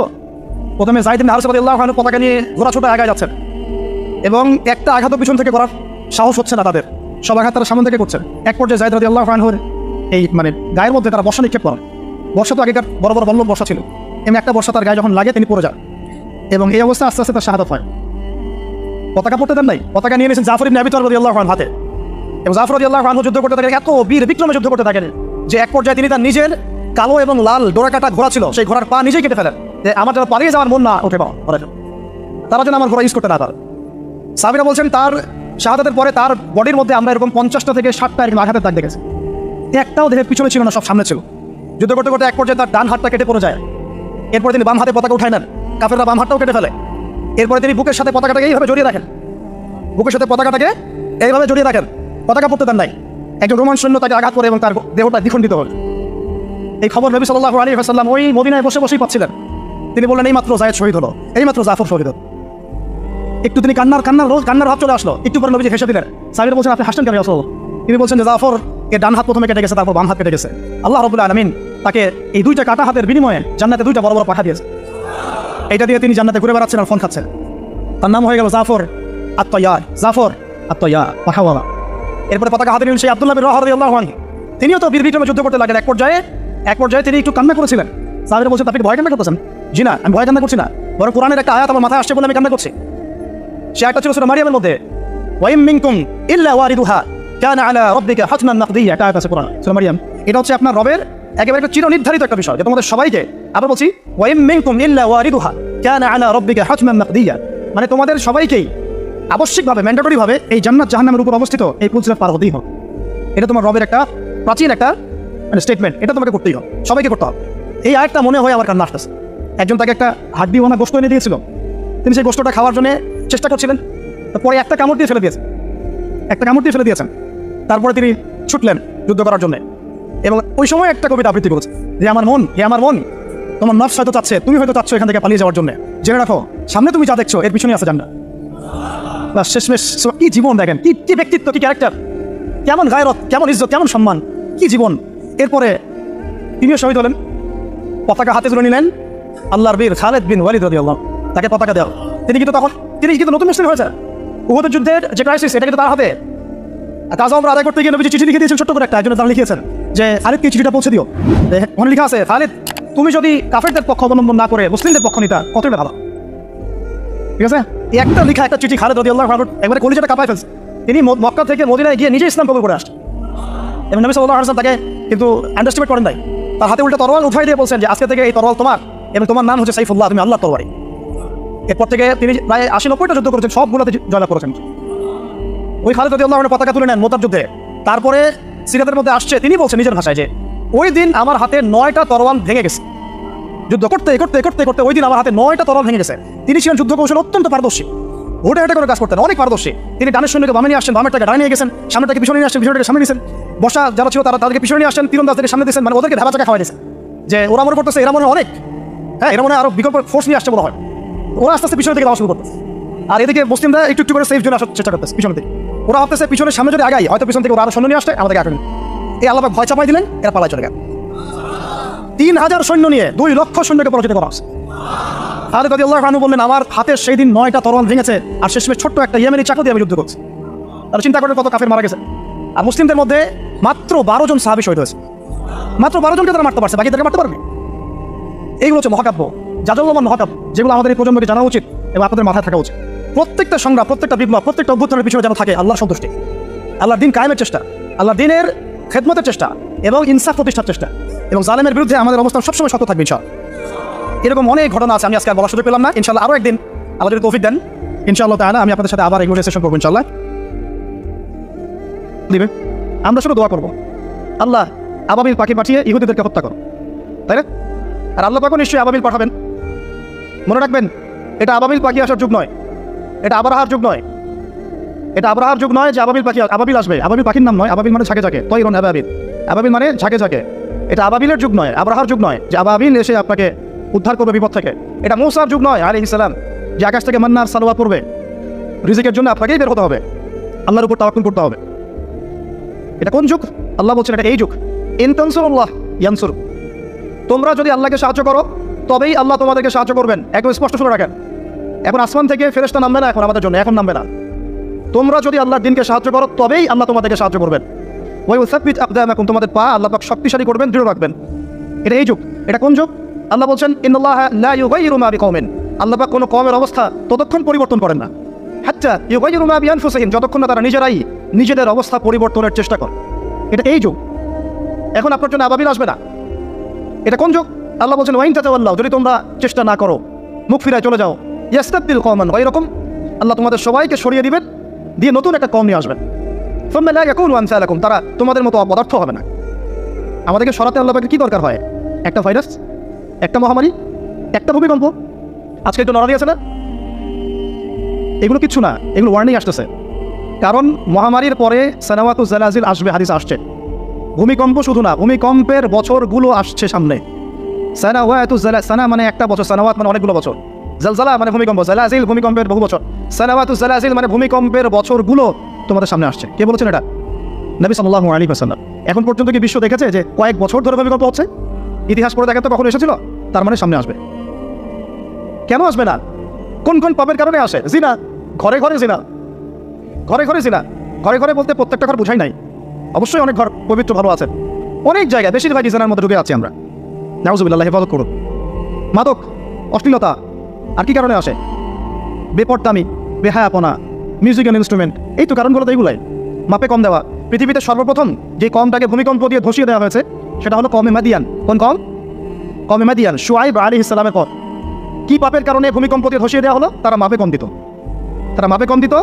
প্রথমে যায়েদ ইবনে হারেসা রাদিয়াল্লাহু আনহু পতাকা নিয়ে ঘোড়া ছোটা আগায় যাচ্ছেন এবং একটা আঘাত পিছন থেকে করার সাহস হচ্ছে না তাদের, সব আঘাত তারা সামনে থেকে করছেন। এক পর্যায়ে যায়েদ রাদিয়াল্লাহু আনহুর এই মানে গায়ের মধ্যে তারা বর্ষা নিক্ষেপ করেন। বর্ষা তো আগেকার বড় বড় বল্লম বর্ষা ছিল, এমনি একটা বর্ষা তার গায়ে যখন লাগে তিনি পড়ে যান এবং এই অবস্থা আস্তে আস্তে তার শাহাদাত হয়। পতাকা পড়তে দেন নাই, পতাকা নিয়ে নিয়েছেন জাফর ইবনে আবি তালেব রাদিয়াল্লাহু আনহু হাতে। এবং জাফর রাদিয়াল্লাহু আনহু যুদ্ধ করতে থাকেন, এত বীর বিক্রমে যুদ্ধ করতে থাকেন যে এক পর্যায়ে তিনি তার নিজের কালো এবং লাল ডোরা কাটা ঘোড়া ছিল, সেই ঘোড়ার পা নিজেই কেটে ফেলেন যে আমার যেন পালিয়ে যাওয়ার মন না উঠে পাওয়া, তারা যেন আমার ঘোড়া ইউজ করতে না পারে। সাহাবীরা বলছেন তার শাহাদাতের পরে তার বডির মধ্যে আমরা এরকম 50টা থেকে 60টা এরকম আঘাতের দাগ দেখেছি। একটাও দেহের পিছনে ছিল না, সব সামনে ছিল। যুদ্ধ করতে করতে এক পর্যায়ে তার ডান হাতটা কেটে পড়ে যায়। এরপরে তিনি বাম হাতে পতাকা উঠায় নেন, কাফেররা বাম হাতটাও কেটে ফেলে। এরপরে তিনি বুকের সাথে পতাকাটাকে এইভাবে জড়িয়ে রাখেন, বুকের সাথে পতাকাটাকে এইভাবে জড়িয়ে রাখেন, পতাকা পড়তে দেন নাই। একজন রোমান সৈন্য তাকে আঘাত করে এবং তার দেহটা দ্বিখণ্ডিত হল। এই খবর নবী সাল্লাল্লাহু আলাইহি ওয়াসাল্লাম ওই মদিনায় বসে বসেই পাচ্ছিলেন। তিনি বললেন এইমাত্র যায়েদ শহীদ হলো, এইমাত্র জাফর শহীদ হলো। একটু তিনি কান্নার ভাব চলে আসলো। একটু পরে নবীজি হেসে দিলেন। সাহাবীরা বলছেন আপনি হাসছেন কেন রাসূল? তিনি বলছেন যে জাফর এর ডান হাত প্রথমে কেটে গেছে, তারপর বাম হাত কেটে গেছে। আল্লাহ রাব্বুল আলামিন তাকে এই দুইটা কাটা হাতের বিনিময়ে জান্নাতে দুইটা বড় বড় পাঠা দিয়েছে। এইটা দিয়ে তিনি জান্নাতে ঘুরে বেড়াচ্ছেন আর ফোন খাচ্ছেন। তার নাম হয়ে গেল জাফর আত-তাইয়ার, জাফর আত-তাইয়ার, পাঠাওয়ালা। এরপরে পতাকা হাতে নিলেন সেই আব্দুল্লাহ বিন রাওয়াহা রাদিয়াল্লাহু আনহু। তিনিও তো বীর বিক্রমে যুদ্ধ করতে লাগলেন। এক পর্যায়ে তিনি একটু কান্না করেছিলেন। সাহাবীরা বলছেন আপনি ভয় কান্না করতেছেন? জি না, আমি ভয় কান্না করছি না, বরং কোরআনের একটা আয়াত আমার মাথায় আসছে বলে আমি কান্না করছি। সে একটা ছিল সূরা মারিয়ামের মধ্যে, ওয়া ইম মিনকুম ইল্লা ওয়ারিদুহা কানা আলা রাব্বিকা হাতমান মাকদিয়্যা, এটা আয়াত আছে কোরআনে, সূরা মারিয়াম। এটা হচ্ছে আপনার রবের একেবারে একটা চিরনির্ধারিত একটা বিষয়, যে তোমাদের সবাইকে, আবার বলছি ওয়া ইম মিনকুম ইল্লা ওয়ারিদুহা কানা আলা রাব্বিকা হাতমান মাকদিয়্যা, মানে তোমাদের সবাইকেই আবশ্যিকভাবে ম্যান্ডেটরিভাবে এই জান্নাত জাহান্নামের উপর অবস্থিত এই পুল সিরাত পার হতেই হবে। এটা তোমার রবের একটা প্রাচীন একটা মানে স্টেটমেন্ট, এটা তোমাকে করতেই হবে, সবাইকে করতে হবে। এই আরেকটা মনে হয় আমার কান্না আসতেছে। একজন তাকে একটা হাড্ডি ওনা গোশত এনে দিয়েছিল, তিনি সেই গোশতটা খাওয়ার জন্য চেষ্টা করছিলেন, পরে একটা কামড় দিয়ে ফেলে দিয়েছেন। তারপরে তিনি ছুটলেন যুদ্ধ করার জন্য এবং ওই সময় একটা কবিতা আবৃত্তি করেছে যে আমার মন, হে আমার মন, তোমার নফস হয়তো চাচ্ছে, তুমি হয়তো চাচ্ছ এখান থেকে পালিয়ে যাওয়ার জন্য, জেনে রাখো সামনে তুমি যা দেখছো এর পিছনে আছে জান্নাত। বা শেষমেশ কি জীবন দেখেন, কি কি ব্যক্তিত্ব, কি ক্যারেক্টার, কেমন গায়রত, কেমন ইজ্জত, কেমন সম্মান, কি জীবন। এরপরে তিনিও শহীদ হলেন, পতাকা হাতে তুলে নিলেন আল্লাহর বীর খালেদ বিন ওয়ালিদ রাদিয়াল্লাহু, তাকে পতাকা দেওয়া। তিনি কিন্তু নতুন মুসলিম হয়েছে। উহুদের যুদ্ধের যে ক্রাইসিস, এটা কিন্তু তার হাতে। কাজা আমরা আদায় করতে গিয়ে নবীজি চিঠি লিখে দিয়েছেন, ছোট্ট করে একটা, একজন তারা লিখিয়েছেন যে খালিদকে চিঠিটা পৌঁছে দিও। ওখানে লেখা আছে, খালিদ তুমি যদি কাফেরদের পক্ষ অবলম্বন না করে মুসলিমদের পক্ষ নিতা কতটা ভালো। ঠিক আছে, একটা লেখা একটা চিঠি খালিদ রাদিয়াল্লাহু আনহু একবারে কলিজাটা কাঁপায় ফেলছে। তিনি মক্কা থেকে মদিনায় গিয়ে নিজে ইসলাম কবুল করে আসছেন এবং নবী সাল্লাল্লাহু আলাইহি ওয়াসাল্লাম তাকে কিন্তু আন্ডারস্টিমেট করেন নাই। তার হাতে উল্টা তরোয়াল উঠাই দিয়ে বলছেন যে আজকে থেকে এই তরোয়াল তোমার এবং তোমার নাম হচ্ছে সাইফুল্লাহ, তুমি আল্লাহর তরবারি। এরপর থেকে তিনি প্রায় 80-90টা যুদ্ধ করেছেন, সবগুলোতে জয়লাভ করেছেন। ওই খালিদ রাদিয়াল্লাহু আনহু পতাকা তুলে নেন মোতার যুদ্ধে। তারপরে সিরাতের মধ্যে আসছে, তিনি বলছেন নিজের ভাষায় যে ওই দিন আমার হাতে 9টা তরোয়াল ভেঙে গেছে। যুদ্ধ করতে করতে করতে করতে ওই দিন আমার হাতে 9টা তরোয়াল ভেঙে গেছে। তিনি ছিলেন যুদ্ধ কৌশল অত্যন্ত পারদর্শী, হুটে হুটে করে কাজ করতেন, অনেক পারদর্শী। তিনি ডানের সৈন্যকে বামে নিয়ে আসছেন, বামেরটাকে ডানে নিয়ে গেছেন, সামনেটাকে পিছনে নিয়ে আসছেন, পিছনেটাকে সামনে নিয়েছেন। বসা যারা ছিল তাদেরকে পিছনে নিয়ে আসছেন, তীরন্দাজদেরকে সামনে দিয়েছেন, মানে ওদেরকে ধাবা চাকা খাওয়াই দিয়েছেন যে ওরা মনে করতেছে এরা মনে অনেক, হ্যাঁ এরা মনে আরো বিকল্প ফোর্স নিয়ে আসছে বলা হয়। ওরা আস্তে আস্তে পিছনে থেকে যাওয়া শুরু করতেছে, আর এদিকে মুসলিমরা একটু একটু করে সেফ জোনে আসার চেষ্টা করতেছে পিছনে থেকে। ওরা ভাবতেছে পিছনের সামনে যদি আগাই হয়তো পিছন থেকে ওরা আরো সৈন্য নিয়ে আসছে, আমাদেরকে আটকে এই আল্লাহ ভয় চাপাই দিলেন, এরা পালাই চলে গেল। 3000 সৈন্য নিয়ে 2 লক্ষ সৈন্যকে পরাজিত করা হচ্ছে। খালিদ রাদিয়াল্লাহু আনহু বললেন আমার হাতের সেই দিন 9টা তরোয়াল ভেঙেছে, আর শেষমেশ ছোট্ট একটা ইয়েমেনি চাকু দিয়ে আমি যুদ্ধ করছি। তারা চিন্তা করেন কত কাফের মারা গেছে। আর মুসলিমদের মধ্যে মাত্র 12 জন সাহাবী শহীদ হয়েছে, মাত্র 12 জনকে তারা মারতে পারছে, বাকিদেরকে মারতে পারবে। এইগুলো হচ্ছে মহাকাব্য, জাদুল্লাহমান মহাকাব্য, যেগুলো আমাদের এই প্রজন্মকে জানা উচিত এবং আপনাদের মাথায় থাকা উচিত। প্রত্যেকটা সংগ্রাম, প্রত্যেকটা বিপ্লব, প্রত্যেকটা অভ্যুত্থানের পিছনে যেন থাকে আল্লাহর সন্তুষ্টি, আল্লাহর দিন কায়েমের চেষ্টা, আল্লাহর দিনের খেদমতের চেষ্টা এবং ইনসাফ প্রতিষ্ঠার চেষ্টা, এবং জালেমের বিরুদ্ধে আমাদের অবস্থান সবসময় শক্ত থাকবে ইনশাআল্লাহ। এরকম অনেক ঘটনা আছে, আমি আজকে আর বলার সুযোগ পেলাম না। ইনশাআল্লাহ আরও একদিন আল্লাহ যদি তৌফিক দেন ইনশাআল্লাহ তাআলা আমি আপনাদের সাথে আবার এগুলো সেশন করবো ইনশাআল্লাহ। দিবে আমরা শুধু দোয়া করবো, আল্লাহ আবাবিল পাখি পাঠিয়ে ইহুদিদেরকে হত্যা করো, তাই না? আর আল্লাহ পাকও নিশ্চয়ই আবাবিল পাঠাবেন। মনে রাখবেন, এটা আবাবিল পাখি আসার যুগ নয়, এটা আবরাহার যুগ নয়, এটা আবরাহার যুগ নয় যে আবাবিল আসবে। আবাবিল পাখির নাম নয়, আবাবিল মানে ঝাঁকে ঝাঁকে, তৈরন আবাবিল, আবাবিল মানে ঝাঁকে ঝাঁকে। এটা আবাবিলের যুগ নয়, আবরাহার যুগ নয় যে আবাবিল এসে আপনাকে উদ্ধার করবে বিপদ থেকে। এটা মূসার যুগ নয় আলাইহিস সালাম, যে আকাশ থেকে মান্নার সালোয়া পড়বে, রিজিকের জন্য আপনাকেই বের হতে হবে, আল্লাহর উপর তাওয়াক্কুল করতে হবে। এটা কোন যুগ? আল্লাহ বলছেন এটা এই যুগ। ইন তানসুরুল্লাহ ইয়ানসুর, তোমরা যদি আল্লাহকে সাহায্য করো তবেই আল্লাহ তোমাদেরকে সাহায্য করবেন। একদম স্পষ্ট শুনে রাখেন, এখন আসমান থেকে ফেরেশতা নামবে না এখন আমাদের জন্য, এখন নামবে না। তোমরা যদি আল্লাহর দিনকে সাহায্য করো তবেই আল্লাহ তোমাদেরকে সাহায্য করবেন। ওয়া ইউসাব্বিত আকদামাকুম, তোমাদের পা আল্লাহ পাক শক্তিশালী করবেন, দৃঢ় রাখবেন। এটা এই যুগ। এটা কোন যুগ? আল্লাহ বলছেন ইন্নাল্লাহা লা ইউগাইয়িরু মা বিকওমিন, আল্লাহ পাক কোনো কওমের অবস্থা ততক্ষণ পরিবর্তন করেন না, হাত্তা ইউগাইয়িরু মা বিআনফুসিহিম, যতক্ষণ না তারা নিজেরাই নিজেদের অবস্থা পরিবর্তনের চেষ্টা করে। এটা এই যুগ। এখন আপনার জন্য আবাবিল আসবে না। এটা কোন যুগ? আল্লাহ বলছেন ওয়াইন তাতাওয়াল্লাউ, যদি তোমরা চেষ্টা না করো, মুখ ফিরায় চলে যাও, ইয়াস্তাবদিল কওমান গায়রাকুম, আল্লাহ তোমাদের সবাইকে সরিয়ে দিবেন, দিয়ে নতুন একটা কওম নিয়ে আসবেন। সুম্মা লা ইয়াকুনু আমসালাকুম, তারা তোমাদের মতো অপদার্থ হবে না। আমাদেরকে সরাতে আল্লাহ পাকের কি দরকার হয়? একটা ভাইরাস, একটা মহামারী, একটা ভূমিকম্প, আজকে একটু নড়া দিয়েছে না, এগুলো কিচ্ছু না, এগুলো ওয়ার্নিং আসতেছে। কারণ মহামারীর পরে সানাওয়াতু জালাজিল আসবে, হাদিস আসছে। ভূমিকম্প শুধু না, ভূমিকম্পের বছরগুলো আসছে সামনে। সানাওয়াতু সানা মানে একটা বছর, সানাওয়াত মানে অনেকগুলো বছর, জালজালা মানে ভূমিকম্প, জালাজিল ভূমিকম্পের বহু বছর, সানাওয়াতু জালাজিল মানে ভূমিকম্পের বছরগুলো তোমাদের সামনে আসছে। কে বলেছেন এটা? নবী সাল্লাল্লাহু আলাইহি ওয়াসাল্লাম। এখন পর্যন্ত কি বিশ্ব দেখেছে যে কয়েক বছর ধরে ভূমিকম্প হচ্ছে? ইতিহাস পড়ে দেখেন তো কখনো এসেছিল? তার মানে সামনে আসবে। কেন আসবে না? কোন কোন পাপের কারণে আসে? জিনা, ঘরে ঘরে জিনা, ঘরে ঘরে জিনা। ঘরে ঘরে বলতে প্রত্যেকটা ঘর বুঝাই নাই, অবশ্যই অনেক ঘর পবিত্র ভালো আছে, অনেক জায়গায় বেশিরভাগই জিনার মধ্যে ঢুকে আছি আমরা। নাউজুবিল্লাহ, হেফাজত করুন। মাদক, অশ্লীলতা, আর কি কারণে আসে? বেপরদামি, বেহায়াপনা, মিউজিক্যাল ইনস্ট্রুমেন্ট, এই তো কারণগুলো তো এইগুলাই। মাপে কম দেওয়া। পৃথিবীতে সর্বপ্রথম যে কমটাকে ভূমিকম্প দিয়ে ধসিয়ে দেওয়া হয়েছে সেটা হলো কওমে মাদিয়ান। কোন কম? কওমে মাদিয়ান, শুআইব আলাইহিস সালামের কওম। কি পাপের কারণে ভূমিকম্প দিয়ে ধসিয়ে দেওয়া হলো? তারা মাপে কম দিত, তারা মাপে কম দিত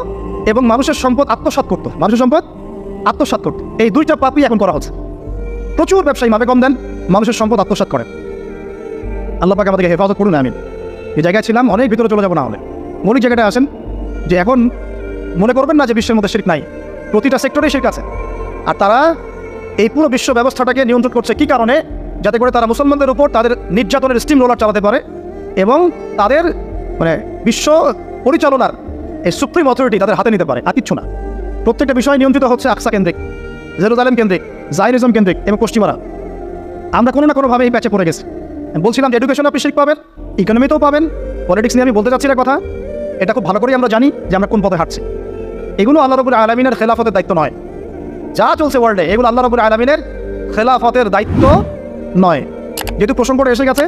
এবং মানুষের সম্পদ আত্মসাৎ করতো, মানুষের সম্পদ আত্মসাৎ করতো। এই দুইটা পাপই এখন করা হচ্ছে। প্রচুর ব্যবসায়ী মাপে কম দেন, মানুষের সম্পদ আত্মসাৎ করেন। আল্লাহ পাক আমাদেরকে হেফাজত করুন, আমিন। এই জায়গায় ছিলাম, অনেক ভিতরে চলে যাবো না হলে। মৌলিক জায়গাটায় আসেন যে এখন মনে করবেন না যে বিশ্বের মধ্যে শিরক নাই, প্রতিটা সেক্টরেই শিরক আছে। আর তারা এই পুরো বিশ্ব ব্যবস্থাটাকে নিয়ন্ত্রণ করছে কি কারণে? যাতে করে তারা মুসলমানদের উপর তাদের নির্যাতনের স্টিম রোলার চালাতে পারে এবং তাদের মানে বিশ্ব পরিচালনার এই সুপ্রিম অথরিটি তাদের হাতে নিতে পারে, আর কিচ্ছু না। প্রত্যেকটা বিষয় নিয়ন্ত্রিত হচ্ছে আকসা কেন্দ্রিক, জেরুজালেম কেন্দ্রিক, জায়নিজম কেন্দ্রিক এবং পশ্চিমারা। আমরা কোনো না কোনোভাবে এই প্যাচে পড়ে গেছি। বলছিলাম যে এডুকেশন আপনি শিখ পাবেন, ইকোনমিতেও পাবেন, পলিটিক্স নিয়ে আমি বলতে চাচ্ছি না কথা, এটা খুব ভালো করেই আমরা জানি যে আমরা কোন পথে হাঁটছি। এগুলো আল্লাহ রাব্বুল আলামিনের খেলাফতের দায়িত্ব নয়। যা চলছে ওয়ার্ল্ডে এগুলো আল্লাহ রাব্বুল আলামিনের খেলাফতের দায়িত্ব নয়। যেহেতু প্রসঙ্গটা এসে গেছে,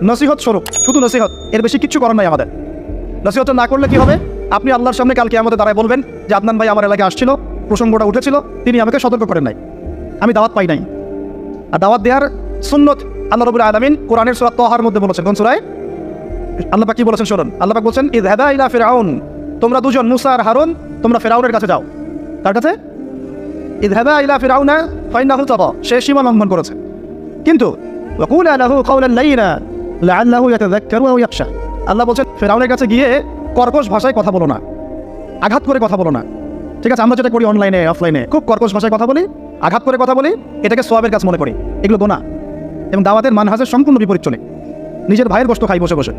নসিহত স্বরূপ, শুধু নসিহত, এর বেশি কিচ্ছু করার নাই আমাদের। নসিহত না করলে কি হবে? আপনি আল্লাহর সামনে কালকে আমাদের দ্বারাই বলবেন যে আদনান ভাই আমার এলাকায় আসছিল, প্রসঙ্গটা উঠেছিল, তিনি আমাকে সতর্ক করেন নাই, আমি দাওয়াত পাই নাই। আর দাওয়াত দেওয়ার সুন্নত আল্লাহ রাব্বুল আলামিন কোরআনের সূরা তাহার মধ্যে বলেছেন। কোন সূরায়? আল্লাহ পাক কি বলেছেন শুনুন। আল্লাহ পাক বলেছেন ইযহাবা ইলা ফিরআউন, তোমরা দুজন মুসা আর হারুন তোমরা ফিরআউনের কাছে যাও। তার কাছে ইযহাবা ইলা ফিরআউনা ফাইন্নাহু তাগা, সে সীমা লঙ্ঘন করেছে। কিন্তু ওয়াকুলা লাহু কাওলান লাইয়িনা লাআল্লাহু ইয়াতাযাক্কারু আও ইয়াখশা, আল্লাহ বলেন ফিরআউনের কাছে গিয়ে কর্কশ ভাষায় কথা বলো না, আঘাত করে কথা বলো না। ঠিক আছে, আমরা যেটা করি অনলাইনে অফলাইনে, খুব কর্কশ ভাষায় কথা বলি, আঘাত করে কথা বলি, এটাকে সওয়াবের কাজ মনে করি, এগুলো গোনা এবং দাওয়াতের মানহাজের সম্পূর্ণ বিপরীত চলে। নিজের ভাইয়ের গোশত খাই বসে বসে।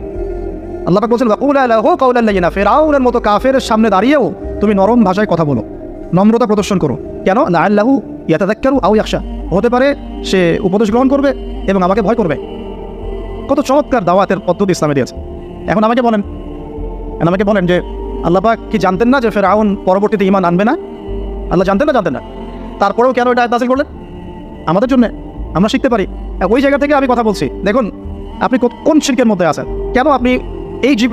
আল্লাহ পাক বলেন ওয়াকুলা লাহু কাওলান লাইয়িনা, ফিরআউনের মতো কাফেরের সামনে দাঁড়িয়েও তুমি নরম ভাষায় কথা বলো, নম্রতা প্রদর্শন করো। কেন? লাআল্লাহু ইয়াতাযাক্কারু আও ইয়াখশা, হতে পারে সে উপদেশ গ্রহণ করবে এবং আমাকে ভয় করবে। কত চমৎকার দাওয়াতের পদ্ধতি ইসলামে দিয়েছে। এখন আমাকে বলেন যে আল্লাহ পাক কি জানতেন না যে ফিরআউন পরবর্তীতে ঈমান আনবে না? আল্লাহ জানতেন না? তারপরেও কেন এটা আয়াত নাযিল করলেন? আমাদের জন্য, আমরা শিখতে পারি। ওই জায়গা থেকে আমি কথা বলছি। দেখুন আপনি কোন শিরকের মধ্যে আছেন, কেন আপনি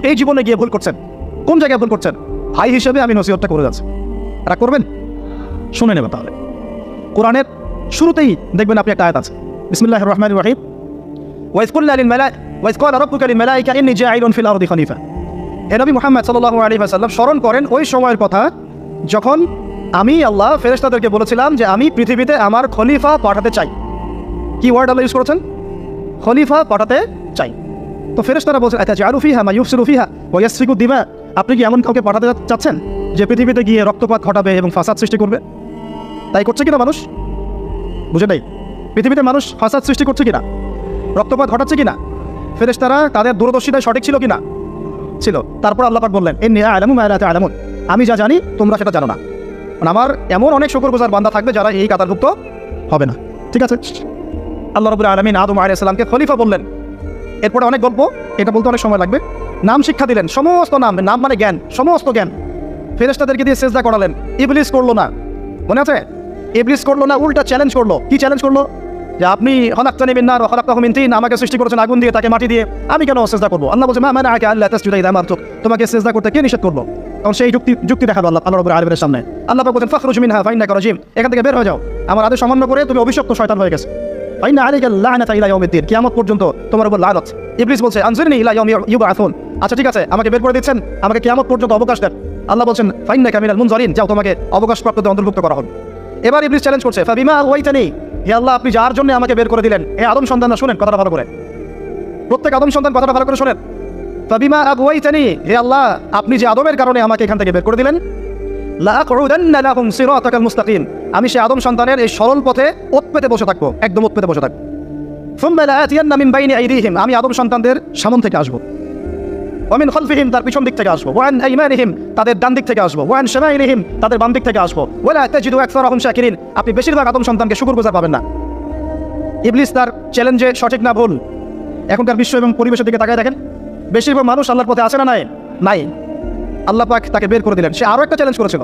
এই জীবনে গিয়ে ভুল করছেন, কোন জায়গায় ভুল করছেন? ভাই হিসেবে আমি নসিহতটা করে যাচ্ছি, রাগ করবেন? শুনে নেবেন তাহলে। কোরআনের শুরুতেই দেখবেন আপনি একটা আয়াত আছে, বিসমিল্লাহির রহমানির রহিম, ওয়াইজ ক্বালা রাব্বুকা লিল মালাইকা ইন্নী জাঈলুন ফিল আরদি খলিফা। হে নবী মুহাম্মদ সাল্লাল্লাহু আলাইহি ওয়াসাল্লাম স্মরণ করেন ওই সময়ের কথা যখন আমি আল্লাহ ফেরেশতাদেরকে বলেছিলাম যে আমি পৃথিবীতে আমার খলিফা পাঠাতে চাই। কি ওয়ার্ড আল্লাহ ইউজ করেছেন? খলিফা পাঠাতে চাই। তো ফেরেশতারা বলছেন আতাজআলু ফিহা মা ইউফসিদু ফিহা ওয়া ইয়াসফিকু দিমা, আপনি কি এমন কাউকে পাঠাতে চাচ্ছেন যে পৃথিবীতে গিয়ে রক্তপাত ঘটাবে এবং ফাসাদ সৃষ্টি করবে? তাই করছে কিনা মানুষ? বুঝে নাই পৃথিবীতে মানুষ ফাসাদ সৃষ্টি করছে কিনা, রক্তপাত ঘটাচ্ছে কিনা? ফেরেশতারা তাদের দূরদর্শিতায় সঠিক ছিল কিনা? ছিল। তারপর আল্লাহ পাক বললেন ইন্নী আ'লামু মা লা তা'লামুন, আমি যা জানি তোমরা সেটা জানো না। মানে আমার এমন অনেক শুকরগুজার বান্দা থাকবে যারা এই কাতারভুক্ত হবে না। ঠিক আছে, আল্লাহ রাব্বুল আলামিন আদম আলাইহিস সালামকে খলিফা বললেন। এরপরে অনেক গল্প, এটা বলতে অনেক সময় লাগবে। নাম শিক্ষা দিলেন, সমস্ত নাম মানে জ্ঞান, সমস্ত জ্ঞান ফেরেশতাদেরকে দিয়ে সেজদা করালেন। ইবলিস করলো না, মনে আছে? ইবলিস করলো না, উল্টা চ্যালেঞ্জ করলো। কি চ্যালেঞ্জ করলো? যে আপনি খলাকতানি মিন নার ওয়া খলাকতাহু মিন তিন, আমাকে সৃষ্টি করেছেন আগুন দিয়ে, তাকে মাটি দিয়ে, আমি কেন সেজদা করবো? আল্লাহ বলছে মা মানাআকা আল্লা তাসজুদা ইযা আমারতুক, তোমাকে সেজদা করতে কে নিষেধ করলো? তখন সেই যুক্তি দেখালো আল্লাহ রাব্বুল আলামিনের সামনে। আল্লাহ পাক বলেন ফাখরুজ মিনহা ফাইন্নাকা রাজিম, এখান থেকে বের হয়ে যাও, আমার আদেশ অমান্য করে তুমি অভিশপ্ত শয়তান হয়ে গেছে। ফাইন্না আলাইকা লা'নাতা ইলা ইয়াউমিদ্দিন, কিয়ামত পর্যন্ত তোমার উপর লানত। ইবলিস বলছে আনজিরনি ইলা ইয়াউমি ইউবআসুন, আচ্ছা ঠিক আছে আমাকে বের করে দিচ্ছেন, আমাকে কিয়ামত পর্যন্ত অবকাশ দেন। আল্লাহ বলছেন ফাইন্নাকা মিনাল মুনজারিন, যাও তোমাকে অবকাশপ্রাপ্তদের অন্তর্ভুক্ত করা হবে। এবার ইবলিস চ্যালেঞ্জ করছে ফাবিমা আগওয়াইতানি, হে আল্লাহ আপনি যার জন্য আমাকে বের করে দিলেন, হে আদম সন্তানরা শুনেন কথাটা ভালো করে, প্রত্যেক আদম সন্তান কথাটা ভালো করে শুনেন। ফাবিমা আগওয়াইতানি, হে আল্লাহ আপনি যে আদমের কারণে আমাকে এখান থেকে বের করে দিলেন, লাআকউদান্না লাহুম সিরাতাকাল মুস্তাকিম, আমি সেই আদম সন্তানের এই সরল পথে ওত পেতে বসে থাকবো, একদম ওত পেতে বসে থাকবো। সুম্মা লাআতিয়ান্না মিন বাইনি আইদিহিম, আমি আদম সন্তানদের সামনে থেকে আসবো, ওয়া মিন খালফিহিম তার পিছন দিক থেকে আসবো, ওয়া আন আইমানিহিম তাদের ডান দিক থেকে আসবো, ওয়া আন শামাইলিহিম তাদের বাম দিক থেকে আসবো, ওয়া লা তাজিদু আকসারাহুম শাকিরিন, আপনি বেশিরভাগ আদম সন্তানকে শুকরগুজার পাবেন না। ইবলিস তার চ্যালেঞ্জে সঠিক না ভুল? এখনকার বিশ্ব এবং পরিবেশের দিকে তাকায় দেখেন, বেশিরভাগ মানুষ আল্লাহর পথে আছে না নাই? আল্লাহ পাক তাকে বের করে দিলেন। সে আরও একটা চ্যালেঞ্জ করেছিল,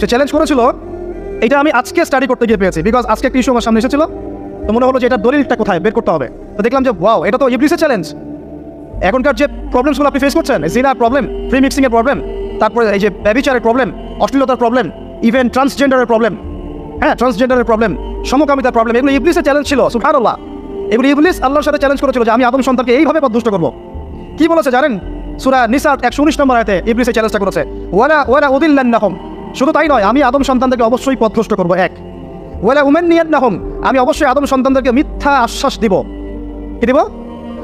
সে চ্যালেঞ্জ করেছিল, এটা আমি আজকে স্টাডি করতে গিয়ে পেয়েছি, বিকজ আজকে একটা ইস্যু আমার সামনে এসেছিল, তো মনে হলো যে এটার দলিলটা কোথায় বের করতে হবে। তো দেখলাম যে ওয়াও, এটা তো ইবলিসের চ্যালেঞ্জ। এখনকার যে প্রবলেমসগুলো আপনি ফেস করছেন, জিনার প্রবলেম, ফ্রি মিক্সিংয়ের প্রবলেম, তারপরে এই যে ব্যভিচারের প্রবলেম, অশ্লীলতার প্রবলেম, ইভেন ট্রান্সজেন্ডারের প্রবলেম, ট্রান্সজেন্ডারের প্রবলেম, সমকামিতার প্রবলেম, এগুলো ইবলিসের চ্যালেঞ্জ ছিল। সুবহানাল্লাহ, এগুলো ইবলিস আল্লাহর সাথে চ্যালেঞ্জ করেছিল যে আমি আদম সন্তানকে এইভাবে পথভ্রষ্ট করবো। কি বলেছে জানেন? সূরা নিসা 119 নম্বর আয়াতে ইবলিসের চ্যালেঞ্জটা করেছে, ওয়ালা উদিল্লান্নাহুম, শুধু তাই নয় আমি আদম সন্তানদেরকে অবশ্যই পথভ্রষ্ট করবো। এক, ওয়ালা উমান্নিয়ান্নাহুম, আমি অবশ্যই আদম সন্তানদেরকে মিথ্যা আশ্বাস দিব। কি দিব?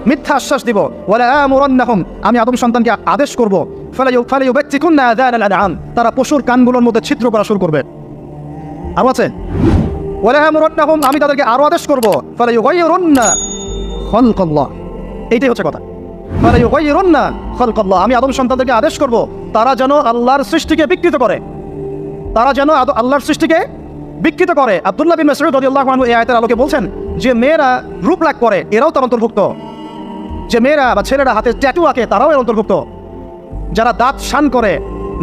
মিথ্যা আশ্বাস দিব। ওয়ালা আমুরান্নাহুম, আমি আদম সন্তানকে আদেশ করব, ফালাইউবাত্তিকুন্না আযানাল আনআম, তারা পশুর কানগুলোর মধ্যে ছিদ্র করা শুরু করবে। আরো আছে ওয়ালা আমুরান্নাহুম, আমি তাদেরকে আরো আদেশ করব, ফালাইউগাইয়িরুন্না খালকাল্লাহ। এইটাই হচ্ছে কথা। ফালাইয়ুগাইয়িরুন্না খালকাল্লাহ, আমি আদম সন্তানদেরকে আদেশ করব তারা যেন আল্লাহর সৃষ্টিকে বিকৃত করে, তারা যেন আল্লাহর সৃষ্টিকে বিকৃত করে। আব্দুল্লাহ বিন মাসউদ রাদিয়াল্লাহু আনহু এই আয়াতের আলোকে বলছেন যে মেয়েরা রূপ লাগ করে এরাও তার অন্তর্ভুক্ত, যে মেয়েরা বা ছেলেরা হাতে ট্যাটু আঁকে তারাও এর অন্তর্ভুক্ত, যারা দাঁত শান করে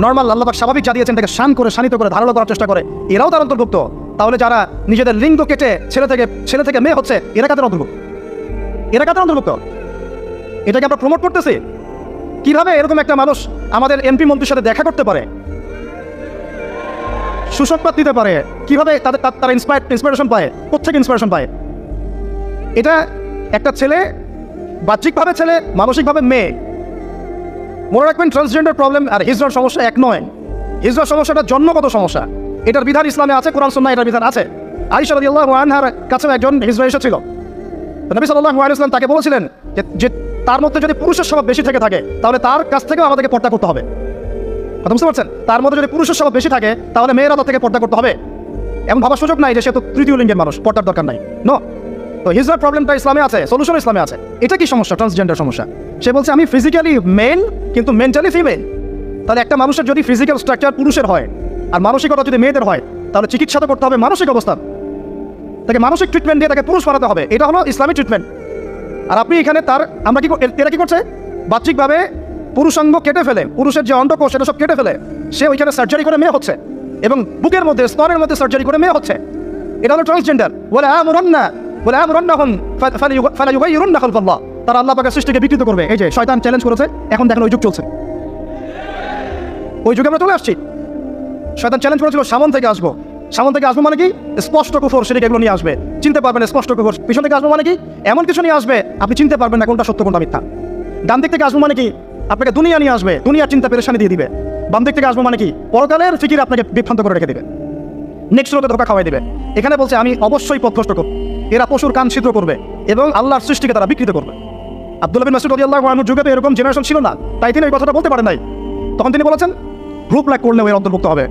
নর্মাল আল্লাহ পাক স্বাভাবিক যা দিয়েছেন তাকে শান করে শানিত করে ধারালো করার চেষ্টা করে এরাও তার অন্তর্ভুক্ত। তাহলে যারা নিজেদের লিঙ্গ কেটে ছেলে থেকে মেয়ে হচ্ছে এরা কাদের অন্তর্ভুক্ত? এরা কাদের অন্তর্ভুক্ত? এটাকে আমরা প্রমোট করতেছি। কিভাবে এরকম একটা মানুষ আমাদের এমপি মন্ত্রীর সাথে দেখা করতে পারে, সুসংবাদ দিতে পারে, কিভাবে তারা ইন্সপিরেশন পায়, কোত্থেকে ইন্সপিরেশন পায়? এটা একটা ছেলে বাহ্যিকভাবে ছেলে, মানসিকভাবে মেয়ে। মনে রাখবেন ট্রান্সজেন্ডার প্রবলেম আর হিজড়ার সমস্যা এক নয়। হিজড়ার সমস্যাটা জন্মগত সমস্যা, এটার বিধান ইসলামে আছে, কোরআন সুন্নাহ এটার বিধান আছে। আয়েশা রাদিয়াল্লাহু আনহার কাছেও একজন হিজড়া এসেছিল, নবী সাল্লাল্লাহু আলাইহি ওয়াসাল্লাম তাকে বলেছিলেন যে তার মধ্যে যদি পুরুষের স্বভাব বেশি থেকে থাকে তাহলে তার কাছ থেকেও আমাদেরকে পর্দা করতে হবে। কথা বুঝতে পারছেন? তার মধ্যে যদি পুরুষের স্বভাব বেশি থাকে তাহলে মেয়েরা তার থেকে পর্দা করতে হবে। এমন ভাবার সুযোগ নাই যে সে তো তৃতীয় লিঙ্গের মানুষ, পর্দার দরকার নাই। নো, তো হিজড়ার প্রবলেমটা ইসলামে আছে, সলিউশন ইসলামে আছে। এটা কি সমস্যা? ট্রান্সজেন্ডার সমস্যা। সে বলছে আমি ফিজিক্যালি মেল কিন্তু মেন্টালি ফিমেল। তাহলে একটা মানুষের যদি ফিজিক্যাল স্ট্রাকচার পুরুষের হয় আর মানসিকতা যদি মেয়েদের হয় তাহলে চিকিৎসা তো করতে হবে মানসিক অবস্থা, তাকে মানসিক ট্রিটমেন্ট দিয়ে তাকে পুরুষ বানাতে হবে। এটা হলো ইসলামিক ট্রিটমেন্ট। আর আপনি এখানে এরা কি করছে? বাহ্যিকভাবে পুরুষাঙ্গ কেটে ফেলে, পুরুষের যে অন্ডকোষ সেটা সব কেটে ফেলে সে ওইখানে সার্জারি করে মেয়ে হচ্ছে, এবং বুকের মধ্যে স্তনের মধ্যে সার্জারি করে মেয়ে হচ্ছে। এটা হলো ট্রান্সজেন্ডার। ফালাইয়ুগাইয়িরুন্না খালকাল্লাহ, তারা আল্লাহ পাকের সৃষ্টিকে বিকৃত করবে। এই যে শয়তান চ্যালেঞ্জ করেছে, এখন দেখেন ওই যুগ চলছে, ওই যুগে আমরা চলে আসছি। শয়তান চ্যালেঞ্জ করেছিল সামন থেকে আসবো। সামন থেকে আসবো মানে কি? স্পষ্ট কুফর সেদিকে এগুলো নিয়ে আসবে, চিনতে পারবেন স্পষ্ট কুফর। পিছন থেকে আসবো মানে কি? এমন কিছু নিয়ে আসবে আপনি চিনতে পারবেন না কোনটা সত্য কোনটা মিথ্যা। ডান দিক থেকে আসবো মানে কি? আপনাকে দুনিয়া নিয়ে আসবে, দুনিয়ার চিন্তা পেরেশানি দিয়ে দিবে। বাম দিক থেকে আসবো মানে কি? পরকালের ফিকির আপনাকে বিভ্রান্ত করে রেখে দিবে, নেক্সট রোতে ধোকা খাওয়াই দিবে। এখানে বলছে আমি অবশ্যই পথভ্রষ্ট করব, এরা পশুর কান ছিদ্র করবে এবং আল্লাহর সৃষ্টিকে তারা বিকৃত করবে। আব্দুল্লাহ বিন মাসউদ রাদিয়াল্লাহু আনহুর যুগে তো এরকম জেনারেশন ছিল না, তাই তিনি এই কথাটা বলতে পারেন নাই। তখন তিনি বলেছেন রূপ লাগ করলেও এর অন্তর্ভুক্ত হবে,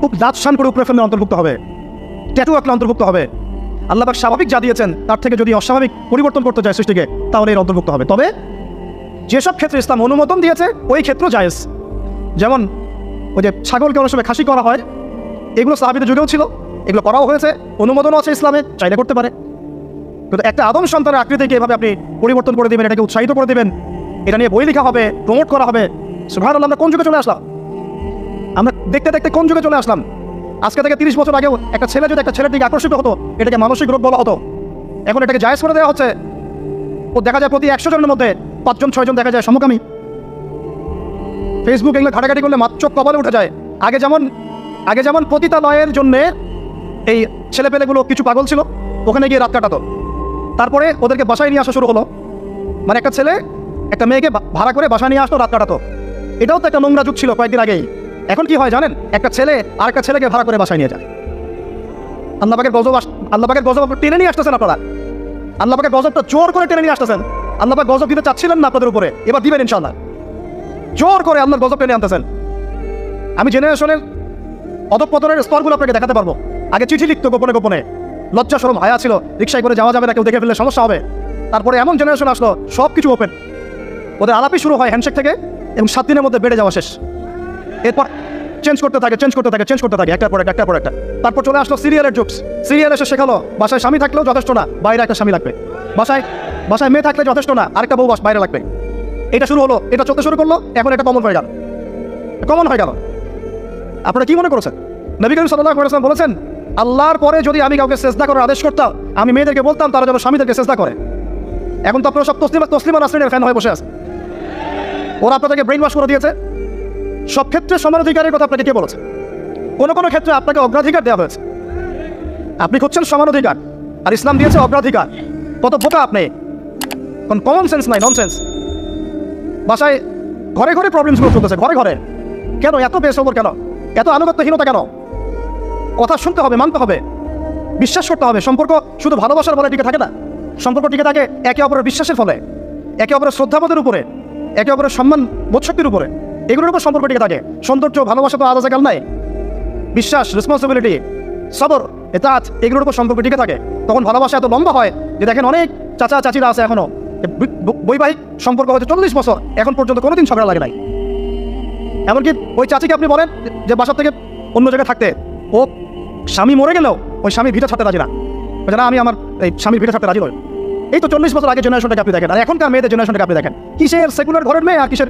খুব দাঁত শান করে উপরে ফেললে অন্তর্ভুক্ত হবে, ট্যাটু আঁকলে অন্তর্ভুক্ত হবে। আল্লাহ পাক স্বাভাবিক যা দিয়েছেন তার থেকে যদি অস্বাভাবিক পরিবর্তন করতে যায় সৃষ্টিকে তাহলে এর অন্তর্ভুক্ত হবে। তবে যেসব ক্ষেত্রে ইসলাম অনুমোদন দিয়েছে ওই ক্ষেত্র জায়েজ। যেমন ওই যে ছাগলকে অনেক সময় খাসি করা হয়, এগুলো সাহাবীদের যুগেও ছিল, এগুলো করাও হয়েছে, অনুমোদনও আছে ইসলামে, চাইলে করতে পারে। কিন্তু একটা আদম সন্তানের আকৃতিকে এভাবে আপনি পরিবর্তন করে দেবেন, এটাকে উৎসাহিত করে দেবেন, এটা নিয়ে বই লেখা হবে, প্রমোট করা হবে। সুবহানাল্লাহ, আমরা কোন যুগে চলে আসলাম? আমরা দেখতে দেখতে কোন যুগে চলে আসলাম? আজকে থেকে 30 বছর আগেও একটা ছেলে যদি একটা ছেলের দিকে আকর্ষিত হতো এটাকে মানসিক রোগ বলা হতো। এখন এটাকে জায়েজ করে দেওয়া হচ্ছে। ও দেখা যায় প্রতি 100 জনের মধ্যে 5 জন 6 জন দেখা যায় সমকামী। ফেসবুক এগুলো ঘাটাঘাটি করলে মাত্র কপালে উঠে যায়। আগে যেমন পতিতালয়ের জন্যে এই ছেলেপেলেগুলো কিছু পাগল ছিল, ওখানে গিয়ে রাত কাটাতো, তারপরে ওদেরকে বাসায় নিয়ে আসা শুরু হলো। মানে একটা ছেলে একটা মেয়েকে ভাড়া করে বাসায় নিয়ে আসতো, রাত কাটাতো। এটাও তো একটা নোংরা যুগ ছিল কয়েকদিন আগেই। এখন কি হয় জানেন? একটা ছেলে আর একটা ছেলেকে ভাড়া করে বাসায় নিয়ে যায়। আল্লাহ পাকের গজব টেনে নিয়ে আসতেছেন আপনারা, আল্লাহ পাকের গজবটা জোর করে টেনে নিয়ে আসতেছেন। আল্লাহ পাক গজব দিতে চাচ্ছিলেন না আপনাদের উপরে, এবার দিবেন ইনশাআল্লাহ। জোর করে আল্লাহর গজব টেনে আনতেছেন। আমি জেনারেশনের অধঃপতনের স্তরগুলো আপনাকে দেখাতে পারবো। আগে চিঠি লিখতো গোপনে গোপনে, লজ্জা শরম হায়া ছিল, রিক্সায় করে যাওয়া যাবে না, কেউ দেখে ফেললে সমস্যা হবে। তারপরে এমন জেনারেশন আসলো সব কিছু ওপেন, ওদের আলাপই শুরু হয় হ্যান্ডশেক থেকে এবং 7 দিনের মধ্যে বেড়ে যাওয়া শেষ। এরপর চেঞ্জ করতে থাকে একটার পর একটা। তারপর চলে আসলো সিরিয়ালের যুগ। সিরিয়াল এসে শেখালো বাসায় স্বামী থাকলেও যথেষ্ট না, বাইরে একটা স্বামী লাগবে। বাসায় মেয়ে থাকলে যথেষ্ট না, আরেকটা বউ বাইরে লাগবে। এটা শুরু হলো, এটা চলতে শুরু করলো, এখন এটা কমন হয়ে গেল। আপনারা কি মনে করেছেন? নবী করিম সাল্লাল্লাহু আলাইহি ওয়াসাল্লাম বলেছেন আল্লাহর পরে যদি আমি কাউকে সেজদা করার আদেশ করতাম আমি মেয়েদেরকে বলতাম তারা যেন স্বামীদেরকে সেজদা করে। এখন তো আপনারা সব তসলিমা নাসরিনের ফ্যান হয়ে বসে আছে। ওরা আপনাদেরকে ব্রেইন ওয়াশ করে দিয়েছে। সব ক্ষেত্রে সমানাধিকারের কথা আপনাকে কে বলেছে? কোনো ক্ষেত্রে আপনাকে অগ্রাধিকার দেওয়া হয়েছে। আপনি খুঁজছেন সমানাধিকার আর ইসলাম দিয়েছে অগ্রাধিকার। কত বোকা আপনি! কোন কমন সেন্স নাই, ননসেন্স। বাসায় ঘরে ঘরে প্রবলেমসগুলো চলতেছে, ঘরে। কেন এত বেসবর, কেন এত আনুগত্যহীনতা, কেন? কথা শুনতে হবে, মানতে হবে, বিশ্বাস করতে হবে। সম্পর্ক শুধু ভালোবাসার বলে টিকে থাকে না, সম্পর্ক টিকে থাকে একে অপরের বিশ্বাসের ফলে, একে অপরের শ্রদ্ধাবোধের উপরে, একে অপরের সম্মান বোধশক্তির উপরে, এগুলোর উপর সম্পর্ক টিকে থাকে। সৌন্দর্য ভালোবাসা তো আলাদা কাল নাই, বিশ্বাস, রেসপন্সিবিলিটি, সবর, এতাআত, এগুলোর উপর সম্পর্ক টিকে থাকে। তখন ভালোবাসা এত লম্বা হয় যে দেখেন অনেক চাচা চাচিরা আছে এখনো বৈবাহিক সম্পর্ক হচ্ছে 40 বছর, এখন পর্যন্ত কোনোদিন ঝগড়া লাগে নাই। এমনকি ওই চাচিকে আপনি বলেন যে বাসার থেকে অন্য জায়গায় থাকতে, ও স্বামী মরে গেলেও ওই স্বামীর ভিটা ছাড়তে রাজি না, না আমি আমার এই স্বামীর ভিটা ছাড়তে রাজি নই। এই তো 40 বছর আগে জেনারেশনটাকে আপনি দেখেন, আর এখনকার মেয়েদের জেনারেশনটাকে আপনি দেখেন, কিসের সেকুলার ঘরের মেয়ে আর কিসের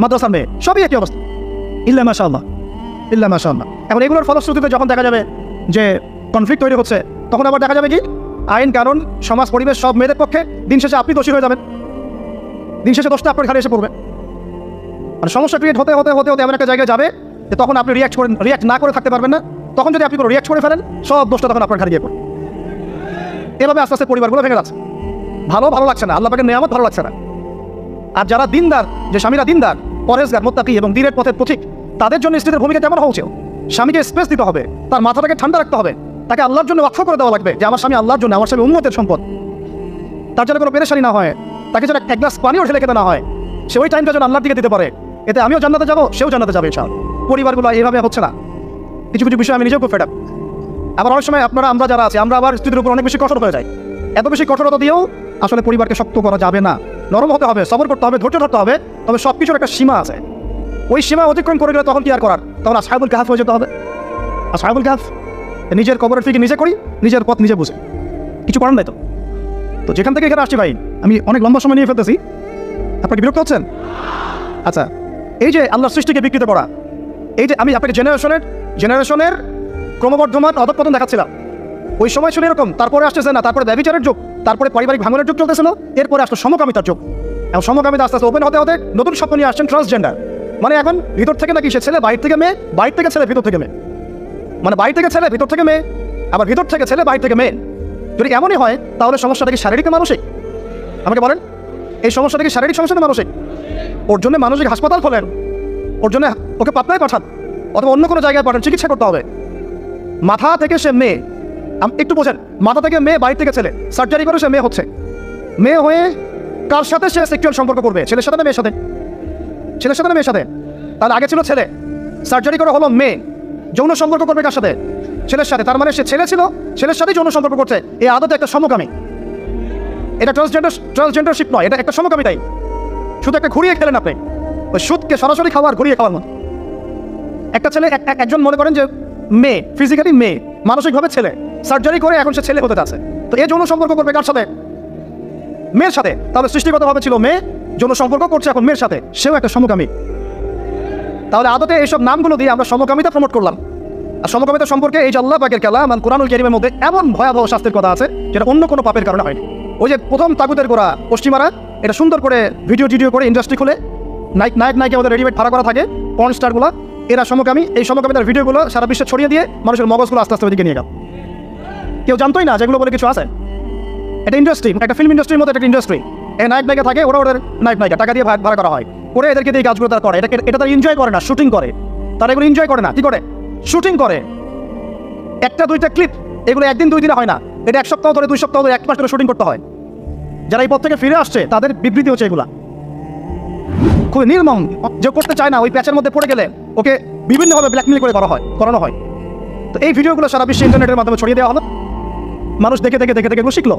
মাদ্রাসার মেয়ে, সবই একই অবস্থা। ইল্লা মাশাআল্লাহ, ইল্লা মাশাআল্লাহ। এখন এগুলোর ফলশ্রুতিতে যখন দেখা যাবে যে কনফ্লিক্ট তৈরি হচ্ছে, তখন আবার দেখা যাবে কি আইন কানুন সমাজ পরিবেশ সব মেয়েদের পক্ষে, দিন শেষে আপনি দোষী হয়ে যাবেন, দিন শেষে দোষটা আপনার ঘাড়ে এসে পড়বে। মানে সমস্যা ক্রিয়েট হতে হতে হতে হতে এমন একটা জায়গায় যাবে যে তখন আপনি রিয়াক্ট না করে থাকতে পারবেন না। তখন যদি আপনি রিয়াক্ট করে ফেলেন, সব দোষটা তখন আপনার ঘাড়ে গিয়ে পড়ে। এভাবে আস্তে আস্তে পরিবারগুলো ভেঙে যাচ্ছে। ভালো লাগছে না, আল্লাহ পাকের নিয়ামত ভালো লাগছে না। আর যারা দিনদার, যে স্বামীরা দিনদার, পরেজগার, মুত্তাকি এবং দ্বীনের পথের পথিক, তাদের জন্য স্ত্রীদের ভূমিকা কেমন হওয়া উচিত? স্বামীকে স্পেস দিতে হবে, তার মাথাটাকে ঠান্ডা রাখতে হবে, তাকে আল্লাহর জন্য ওয়াকফ করে দেওয়া লাগবে যে আমার স্বামী আল্লাহর জন্য, আমার স্বামী উম্মতের সম্পদ, তার জন্য কোনো পেরেশানি না হয়, তাকে যেন এক গ্লাস পানিও ঢেলে খেতে না হয়, সে ওই টাইমটা যেন আল্লাহর দিকে দিতে পারে। এতে আমিও জান্নাতে যাবো, সেও জান্নাতে যাবে ইনশাআল্লাহ। পরিবারগুলো এইভাবে হচ্ছে না। কিছু কিছু বিষয় আমি নিজেও খুব ফেড আপ। আবার অনেক সময় আমরা যারা আছি, আমরা আবার স্ত্রীদের উপর অনেক বেশি কঠোর হয়ে যাই। এত বেশি কঠোরতা দিয়েও আসলে পরিবারকে শক্ত করা যাবে না। নরম হতে হবে, সবর করতে হবে, ধৈর্য ধরতে হবে। তবে সব কিছুর একটা সীমা আছে। ওই সীমা অতিক্রম করে গেলে তখন কি আর করার? তখন আসহাবুল কাহফ হয়ে যেতে হবে। আসহাবুল কাহফ, নিজের কবরের ফিকে নিজে করি, নিজের পথ নিজে বুঝে, কিছু করার নাই। তো যেখান থেকে এখানে আসছি ভাই, আমি অনেক লম্বা সময় নিয়ে ফেলতেছি, আপনাকে বিরক্ত হচ্ছেন? আচ্ছা, এই যে আল্লাহর সৃষ্টিকে বিকৃত করা, এই যে আমি আপনাকে জেনারেশনের ক্রমবর্ধমান অধঃপতন দেখাচ্ছিলাম। ওই সময় ছিল এরকম, তারপরে আসতেছে না, তারপরে ব্যভিচারের যুগ, তারপরে পারিবারিক ভাঙনের যুগ চলতেছিল, এরপরে আসলো সমকামিতার যুগ। এবং সমকামিতা আস্তে আস্তে ওপেন হতে হতে নতুন স্বপ্ন নিয়ে আসছেন ট্রান্সজেন্ডার। মানে এখন ভিতর থেকে নাকি সে ছেলে, বাইরে থেকে মেয়ে, বাইরে থেকে ছেলে, ভিতর থেকে মেয়ে। মানে বাইরে থেকে ছেলে, ভিতর থেকে মেয়ে, আবার ভিতর থেকে ছেলে, বাইরে থেকে মেয়ে। যদি এমনই হয় তাহলে সমস্যাটা কি শারীরিক না মানসিক? আমাকে বলেন, এই সমস্যাটা কি শারীরিক সমস্যা না মানসিক? ওর জন্য মানসিক হাসপাতাল খোলেন, ওর জন্য ওকে পাবনায় পাঠান, অথবা অন্য কোনো জায়গায় পাঠান, চিকিৎসা করতে হবে। মাথা থেকে সে মেয়ে, একটু বোঝেন, মাথা থেকে মেয়ে, বাইরে থেকে ছেলে, সার্জারি করে সে মেয়ে হচ্ছে। মেয়ে হয়ে কার সাথে সে সেক্সুয়াল সম্পর্ক করবে? ছেলের সাথে না মেয়ের সাথে? ছেলের সাথে না মেয়ের সাথে? তাহলে আগে ছিল ছেলে, সার্জারি করে হলো মেয়ে, যৌন সম্পর্ক করবে কার সাথে? ছেলের সাথে। তার মানে সে ছেলে ছিল, ছেলের সাথেই যৌন সম্পর্ক করছে। এই আদতে একটা সমকামী। এটা ট্রান্সজেন্ডারশিপ নয়, এটা একটা সমকামিতাই। শুধু একটা ঘুরিয়ে খেলেন আপনি, ওই সুদকে সরাসরি খাওয়ার, ঘুরিয়ে খাওয়ার মতো। একটা ছেলে, একজন মনে করেন যে মেয়ে, ফিজিক্যালি মেয়ে, মানসিকভাবে ছেলে, সার্জারি করে এখন সে ছেলে হতে যাচ্ছে। তো এই যৌন সম্পর্ক করবে কার সাথে? মেয়ের সাথে। তাহলে সৃষ্টিগতভাবে ছিল মেয়ে, যৌন সম্পর্ক করছে এখন মেয়ের সাথে, সেও একটা সমকামী। তাহলে আদতে এইসব নামগুলো দিয়ে আমরা সমকামিতা প্রমোট করলাম। আর সমকামিতা সম্পর্কে এই যে আল্লাহ পাকের কালাম কুরআনুল কারীমের মধ্যে এমন ভয়াবহ শাস্তির কথা আছে যেটা অন্য কোনো পাপের কারণে হয়নি। ওই যে প্রথম তাগুতের গোড়া পশ্চিমারা এটা সুন্দর করে ভিডিও করে ইন্ডাস্ট্রি খুলে নায়ক আমাদের রেডিমেড ভাড়া করা থাকে, পর্ন স্টারগুলো, এরা সমকামী। এই সমকামিতার ভিডিওগুলো সারা বিশ্বে ছড়িয়ে দিয়ে মানুষের মগজগুলো আস্তে আস্তে ওইদিকে নিয়ে গেল। কেউ জানতোই না যেগুলো বলে কিছু আছে। এটা ইন্ডাস্ট্রি, একটা ফিল্ম ইন্ডাস্ট্রির মধ্যে একটা ইন্ডাস্ট্রি। এই নায়িকা থাকে, ওরা ওদের নায়িকা টাকা দিয়ে ভাড়া করা হয়, করে এদেরকে দিয়ে কাজগুলো তারা করে। এটা তারা এনজয় করে না, শুটিং করে। তারা এগুলো এনজয় করে না, কি করে? শুটিং করে। একটা দুইটা ক্লিপ, এগুলো একদিন দুই দিনে হয় না, এটা 1 সপ্তাহ ধরে, 2 সপ্তাহ ধরে, 1 মাস ধরে শুটিং করতে হয়। যারা এই পথ থেকে ফিরে আসছে তাদের বিবৃতি হচ্ছে এগুলা। খুবই নির্মম। যে করতে চায় না, ওই প্যাচের মধ্যে পড়ে গেলে ওকে বিভিন্নভাবে ব্ল্যাকমেল করে করানো হয়। তো এই ভিডিওগুলো সারা বিশ্বে ইন্টারনেটের মাধ্যমে ছড়িয়ে দেওয়া হলো, মানুষ দেখে এগুলো শিখলো।